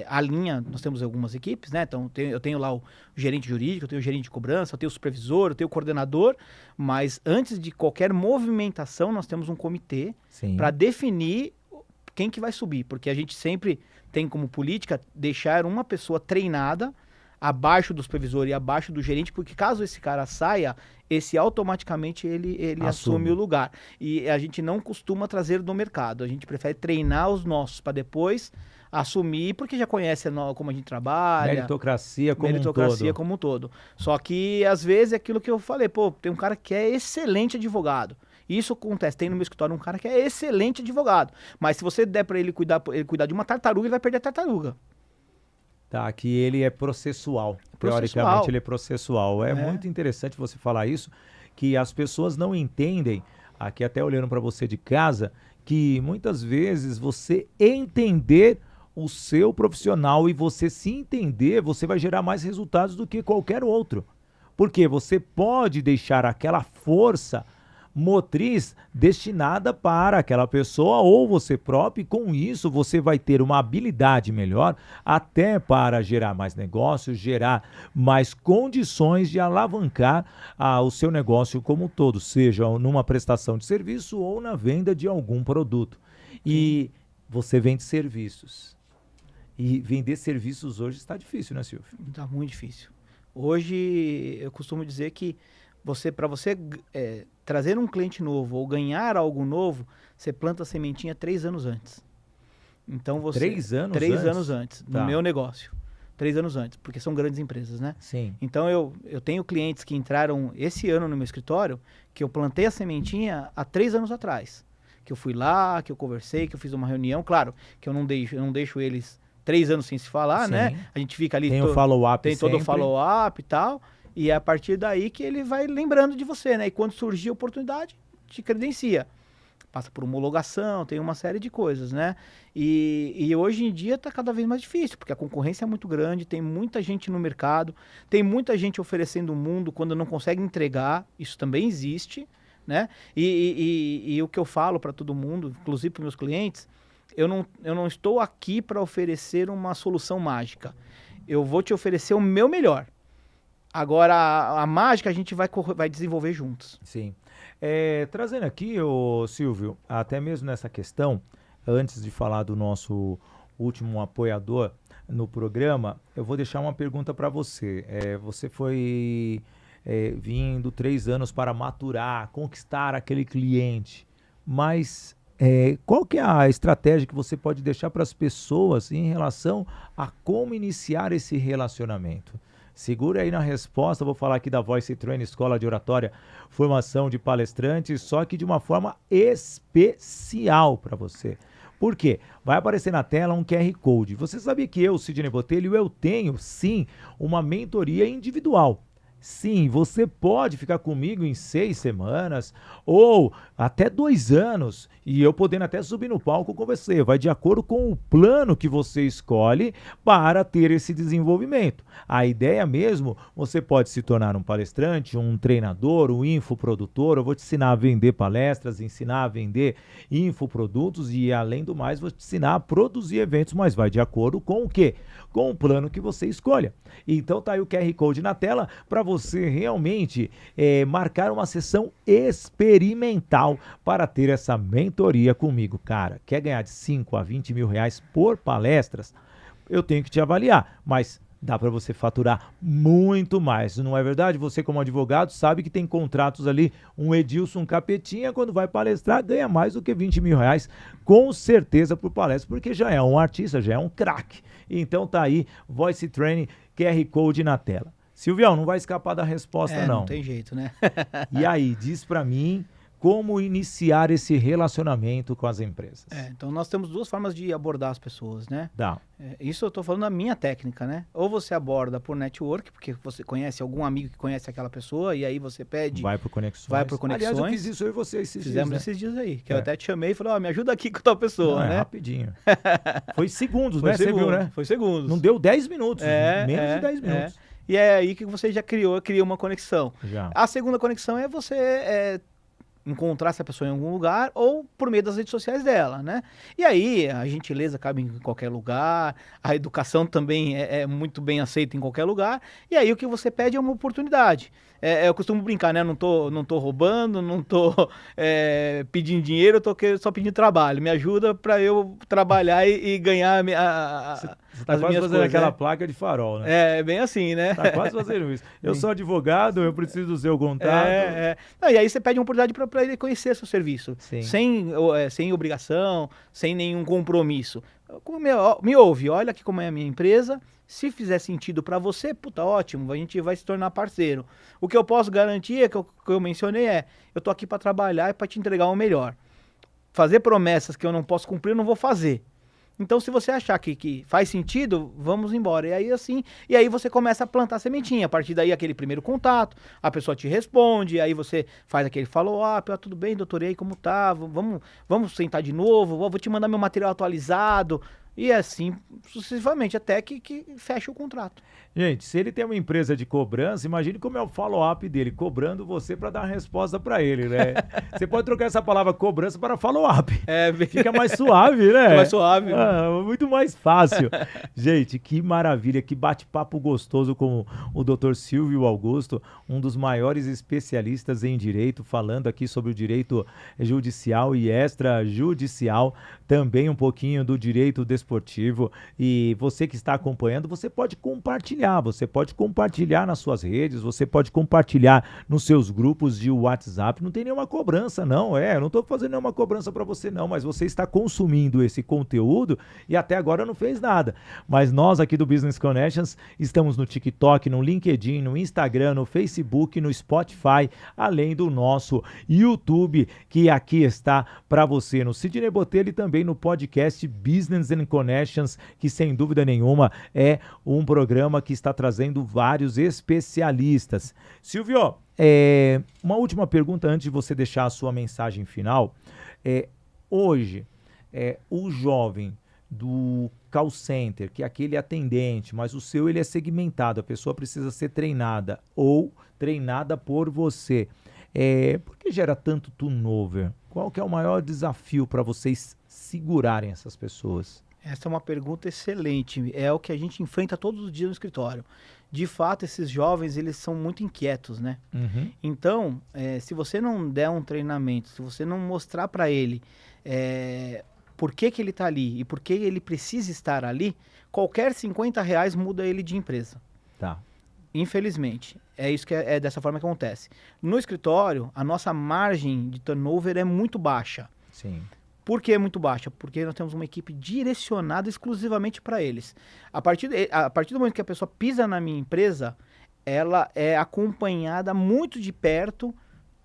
alinha, nós temos algumas equipes, né? Então, eu tenho lá o gerente jurídico, eu tenho o gerente de cobrança, eu tenho o supervisor, eu tenho o coordenador, mas antes de qualquer movimentação, nós temos um comitê para definir quem que vai subir, porque a gente sempre tem como política deixar uma pessoa treinada abaixo do supervisor e abaixo do gerente, porque caso esse cara saia, esse automaticamente ele assume o lugar. E a gente não costuma trazer do mercado, a gente prefere treinar os nossos para depois assumir, porque já conhece como a gente trabalha. Meritocracia como um todo. Só que às vezes é aquilo que eu falei, tem um cara que é excelente advogado. Isso acontece, tem no meu escritório um cara que é excelente advogado, mas se você der para ele cuidar de uma tartaruga, ele vai perder a tartaruga. Tá, que ele é processual. Teoricamente ele é processual. É muito interessante você falar isso, que as pessoas não entendem, aqui até olhando para você de casa, que muitas vezes você entender o seu profissional e você se entender, você vai gerar mais resultados do que qualquer outro. Porque você pode deixar aquela força motriz destinada para aquela pessoa ou você próprio, e com isso você vai ter uma habilidade melhor até para gerar mais negócios, gerar mais condições de alavancar o seu negócio como um todo, seja numa prestação de serviço ou na venda de algum produto. E você vende serviços. E vender serviços hoje está difícil, né, Silvio? Está muito difícil. Hoje eu costumo dizer que para você trazer um cliente novo ou ganhar algo novo, você planta a sementinha 3 anos antes. Então você 3 anos 3 antes? anos antes, no meu negócio. 3 anos antes, porque são grandes empresas, né? Sim. Então eu tenho clientes que entraram esse ano no meu escritório, que eu plantei a sementinha há 3 anos atrás. Que eu fui lá, que eu conversei, que eu fiz uma reunião. Claro, que eu não deixo eles 3 anos sem se falar, né? A gente fica ali... Tem o follow-up Tem todo o follow-up e tal. E é a partir daí que ele vai lembrando de você, né? E quando surgir a oportunidade, te credencia. Passa por homologação, tem uma série de coisas, né? E hoje em dia está cada vez mais difícil, porque a concorrência é muito grande, tem muita gente no mercado, tem muita gente oferecendo o mundo quando não consegue entregar, isso também existe, né? E o que eu falo para todo mundo, inclusive para meus clientes, eu não estou aqui para oferecer uma solução mágica. Eu vou te oferecer o meu melhor. Agora, a mágica a gente vai desenvolver juntos. Sim. Trazendo aqui, Silvio, até mesmo nessa questão, antes de falar do nosso último apoiador no programa, eu vou deixar uma pergunta para você. Você foi vindo 3 anos para maturar, conquistar aquele cliente, mas qual que é a estratégia que você pode deixar para as pessoas em relação a como iniciar esse relacionamento? Segura aí na resposta, vou falar aqui da Voice Train, Escola de Oratória, formação de palestrantes, só que de uma forma especial para você. Por quê? Vai aparecer na tela um QR Code. Você sabia que eu, Sidney Botelho, eu tenho sim uma mentoria individual. Sim, você pode ficar comigo em 6 semanas ou até 2 anos e eu podendo até subir no palco com você. Vai de acordo com o plano que você escolhe para ter esse desenvolvimento. A ideia mesmo, você pode se tornar um palestrante, um treinador, um infoprodutor. Eu vou te ensinar a vender palestras, ensinar a vender infoprodutos e, além do mais, vou te ensinar a produzir eventos, mas vai de acordo com o quê? Com o plano que você escolha. Então tá aí o QR Code na tela para você realmente marcar uma sessão experimental para ter essa mentoria comigo. Cara, quer ganhar de 5 a 20 mil reais por palestras? Eu tenho que te avaliar, mas dá para você faturar muito mais, não é verdade? Você, como advogado, sabe que tem contratos ali, um Edilson Capetinha, quando vai palestrar, ganha mais do que 20 mil reais, com certeza, por palestra, porque já é um artista, já é um craque. Então tá aí, Voice Training, QR Code na tela. Silvião, não vai escapar da resposta, não. Não tem jeito, né? E aí, diz para mim como iniciar esse relacionamento com as empresas. Então nós temos 2 formas de abordar as pessoas, né? Dá. Isso eu tô falando da minha técnica, né? Ou você aborda por network, porque você conhece algum amigo que conhece aquela pessoa, e aí você pede... Vai por conexões. Vai por conexões. Aliás, eu fiz isso eu e você esses Fizemos dias, né? esses dias aí, que eu até te chamei e falei, me ajuda aqui com tal pessoa, Não, né? rapidinho. Foi segundos, Foi né? Você viu, né? Foi segundos. Não deu 10 minutos, menos de 10 minutos. E é aí que você já cria uma conexão. Já. A segunda conexão é você encontrar essa pessoa em algum lugar ou por meio das redes sociais dela, né? E aí a gentileza cabe em qualquer lugar, a educação também é muito bem aceita em qualquer lugar, e aí o que você pede é uma oportunidade. Eu costumo brincar, né? Não tô roubando, não tô pedindo dinheiro, eu tô só pedindo trabalho. Me ajuda para eu trabalhar e ganhar Você tá quase fazendo aquela placa de farol, né? É bem assim, né? Tá quase fazendo isso. Eu sou advogado, eu preciso do seu contato. Não, e aí você pede uma oportunidade para ele conhecer seu serviço. Sim. Sem obrigação, sem nenhum compromisso. Me ouve, olha aqui como é a minha empresa. Se fizer sentido para você, puta, ótimo, a gente vai se tornar parceiro. O que eu posso garantir, que eu mencionei, eu tô aqui para trabalhar e para te entregar o melhor. Fazer promessas que eu não posso cumprir, eu não vou fazer. Então, se você achar que faz sentido, vamos embora. E aí você começa a plantar sementinha. A partir daí, aquele primeiro contato, a pessoa te responde, aí você faz aquele follow-up, tudo bem, doutor, e aí como tá? Vamos sentar de novo, vou te mandar meu material atualizado. E assim, sucessivamente, até que fecha o contrato. Gente, se ele tem uma empresa de cobrança, imagine como é o follow-up dele, cobrando você para dar a resposta para ele, né? Você pode trocar essa palavra cobrança para follow-up. Fica mais suave, né? Fica mais suave. Muito mais fácil. Gente, que maravilha, que bate-papo gostoso com o Dr. Silvio Augusto, um dos maiores especialistas em direito, falando aqui sobre o direito judicial e extrajudicial, também um pouquinho do direito desportivo. E você que está acompanhando, você pode compartilhar nas suas redes, você pode compartilhar nos seus grupos de WhatsApp. Não tem nenhuma cobrança, não. Eu não estou fazendo nenhuma cobrança para você, não, mas você está consumindo esse conteúdo e até agora não fez nada. Mas nós aqui do Business Connections estamos no TikTok, no LinkedIn, no Instagram, no Facebook, no Spotify, além do nosso YouTube, que aqui está para você, no Sidney Botelho e também no podcast Business and Connections, que sem dúvida nenhuma é um programa que está trazendo vários especialistas. Silvio, uma última pergunta antes de você deixar a sua mensagem final. Hoje, o jovem do call center, que é aquele atendente, mas o seu ele é segmentado, a pessoa precisa ser treinada ou treinada por você. Por que gera tanto turnover? Qual que é o maior desafio para vocês segurarem essas pessoas? Essa é uma pergunta excelente, é o que a gente enfrenta todos os dias no escritório. De fato, esses jovens, eles são muito inquietos, né? Uhum. Então, se você não der um treinamento, se você não mostrar para ele por que ele está ali e por que ele precisa estar ali, qualquer R$50 muda ele de empresa. Tá. Infelizmente, é isso que é dessa forma que acontece. No escritório, a nossa margem de turnover é muito baixa. Sim. Por que é muito baixa? Porque nós temos uma equipe direcionada exclusivamente para eles. A partir do momento que a pessoa pisa na minha empresa, ela é acompanhada muito de perto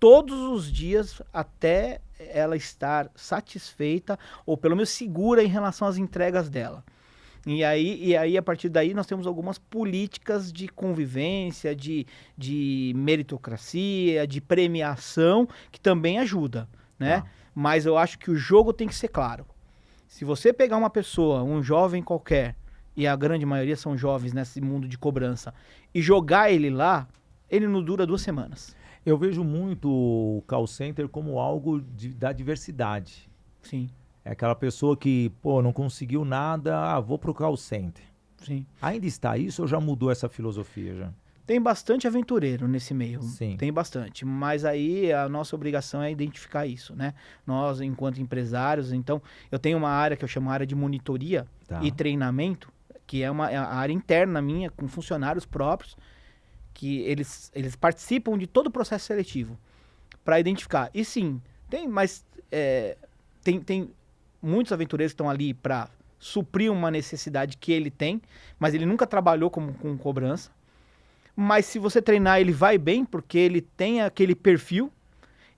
todos os dias até ela estar satisfeita ou pelo menos segura em relação às entregas dela. E aí, a partir daí, nós temos algumas políticas de convivência, de meritocracia, de premiação, que também ajuda, né? Tá. Mas eu acho que o jogo tem que ser claro. Se você pegar uma pessoa, um jovem qualquer, e a grande maioria são jovens nesse mundo de cobrança, e jogar ele lá, ele não dura 2 semanas. Eu vejo muito o call center como algo da diversidade. Sim, É aquela pessoa que, pô, não conseguiu nada, vou pro call center. sim. Ainda está isso ou já mudou essa filosofia já? Tem bastante aventureiro nesse meio, Sim. tem bastante, mas aí a nossa obrigação é identificar isso, né? Nós, enquanto empresários, então, eu tenho uma área que eu chamo área de monitoria Tá. e treinamento, que é a área interna minha, com funcionários próprios, que eles participam de todo o processo seletivo, para identificar. E sim, tem muitos aventureiros que estão ali para suprir uma necessidade que ele tem, mas ele nunca trabalhou com cobrança. Mas se você treinar, ele vai bem, porque ele tem aquele perfil.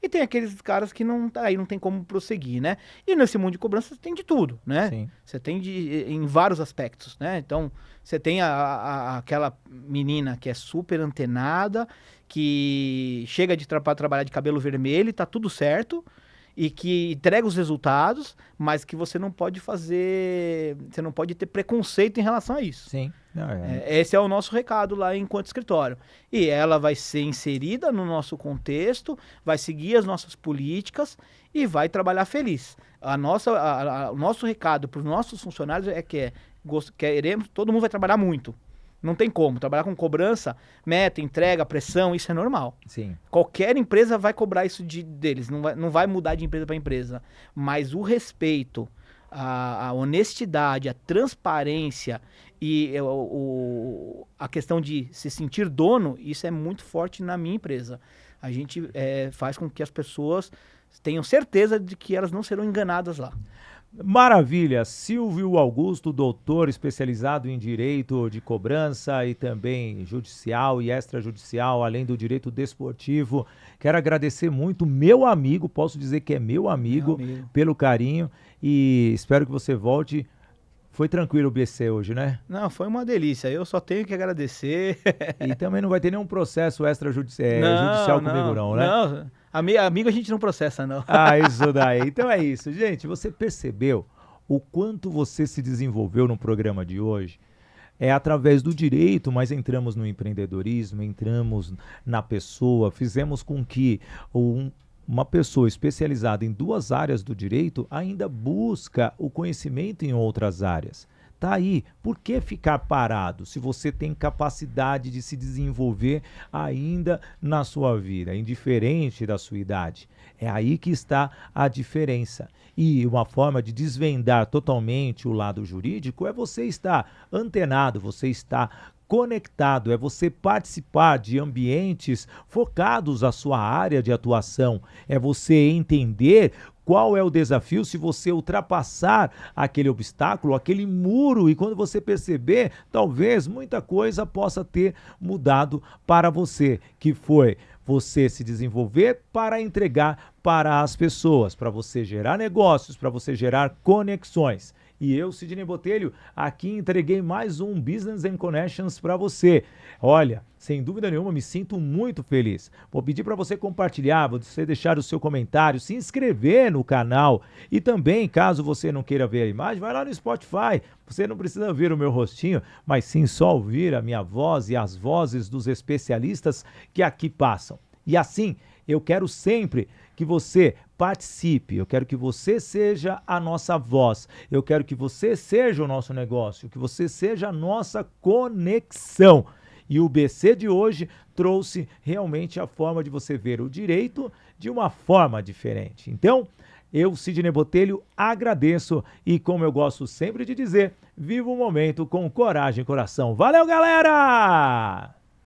E tem aqueles caras que aí não tem como prosseguir, né? E nesse mundo de cobrança você tem de tudo, né? Sim. Você tem em vários aspectos, né? Então, você tem aquela menina que é super antenada, que chega para trabalhar de cabelo vermelho e tá tudo certo, e que entrega os resultados, mas que você não pode ter preconceito em relação a isso. Sim. Não, Esse é o nosso recado lá enquanto escritório. E ela vai ser inserida no nosso contexto, vai seguir as nossas políticas e vai trabalhar feliz. O nosso recado para os nossos funcionários é que queremos, todo mundo vai trabalhar muito. Não tem como. Trabalhar com cobrança, meta, entrega, pressão, isso é normal. Sim. Qualquer empresa vai cobrar isso deles, não vai mudar de empresa para empresa. Mas o respeito, a honestidade, a transparência e a questão de se sentir dono, isso é muito forte na minha empresa. A gente faz com que as pessoas tenham certeza de que elas não serão enganadas lá. Maravilha, Silvio Augusto, doutor especializado em direito de cobrança e também judicial e extrajudicial, além do direito desportivo. Quero agradecer muito, meu amigo, posso dizer que é meu amigo, pelo carinho e espero que você volte. Foi tranquilo o BC hoje, né? Não, foi uma delícia, eu só tenho que agradecer. E também não vai ter nenhum processo extrajudicial comigo não, né? Não, amigo a gente não processa, não. Ah, isso daí. Então é isso. Gente, você percebeu o quanto você se desenvolveu no programa de hoje? É através do direito, mas entramos no empreendedorismo, entramos na pessoa, fizemos com que uma pessoa especializada em 2 áreas do direito ainda busca o conhecimento em outras áreas. Tá aí, por que ficar parado se você tem capacidade de se desenvolver ainda na sua vida, indiferente da sua idade? É aí que está a diferença. E uma forma de desvendar totalmente o lado jurídico é você estar antenado, você estar conectado, é você participar de ambientes focados à sua área de atuação, é você entender qual é o desafio se você ultrapassar aquele obstáculo, aquele muro, e quando você perceber, talvez muita coisa possa ter mudado para você, que foi você se desenvolver para entregar para as pessoas, para você gerar negócios, para você gerar conexões. E eu, Sidney Botelho, aqui entreguei mais um Business and Connections para você. Olha, sem dúvida nenhuma, me sinto muito feliz. Vou pedir para você compartilhar, você deixar o seu comentário, se inscrever no canal e também, caso você não queira ver a imagem, vai lá no Spotify. Você não precisa ver o meu rostinho, mas sim só ouvir a minha voz e as vozes dos especialistas que aqui passam. E assim, eu quero sempre que você participe, eu quero que você seja a nossa voz, eu quero que você seja o nosso negócio, que você seja a nossa conexão. E o BC de hoje trouxe realmente a forma de você ver o direito de uma forma diferente. Então, eu, Sidney Botelho, agradeço e, como eu gosto sempre de dizer, viva o momento com coragem e coração. Valeu, galera!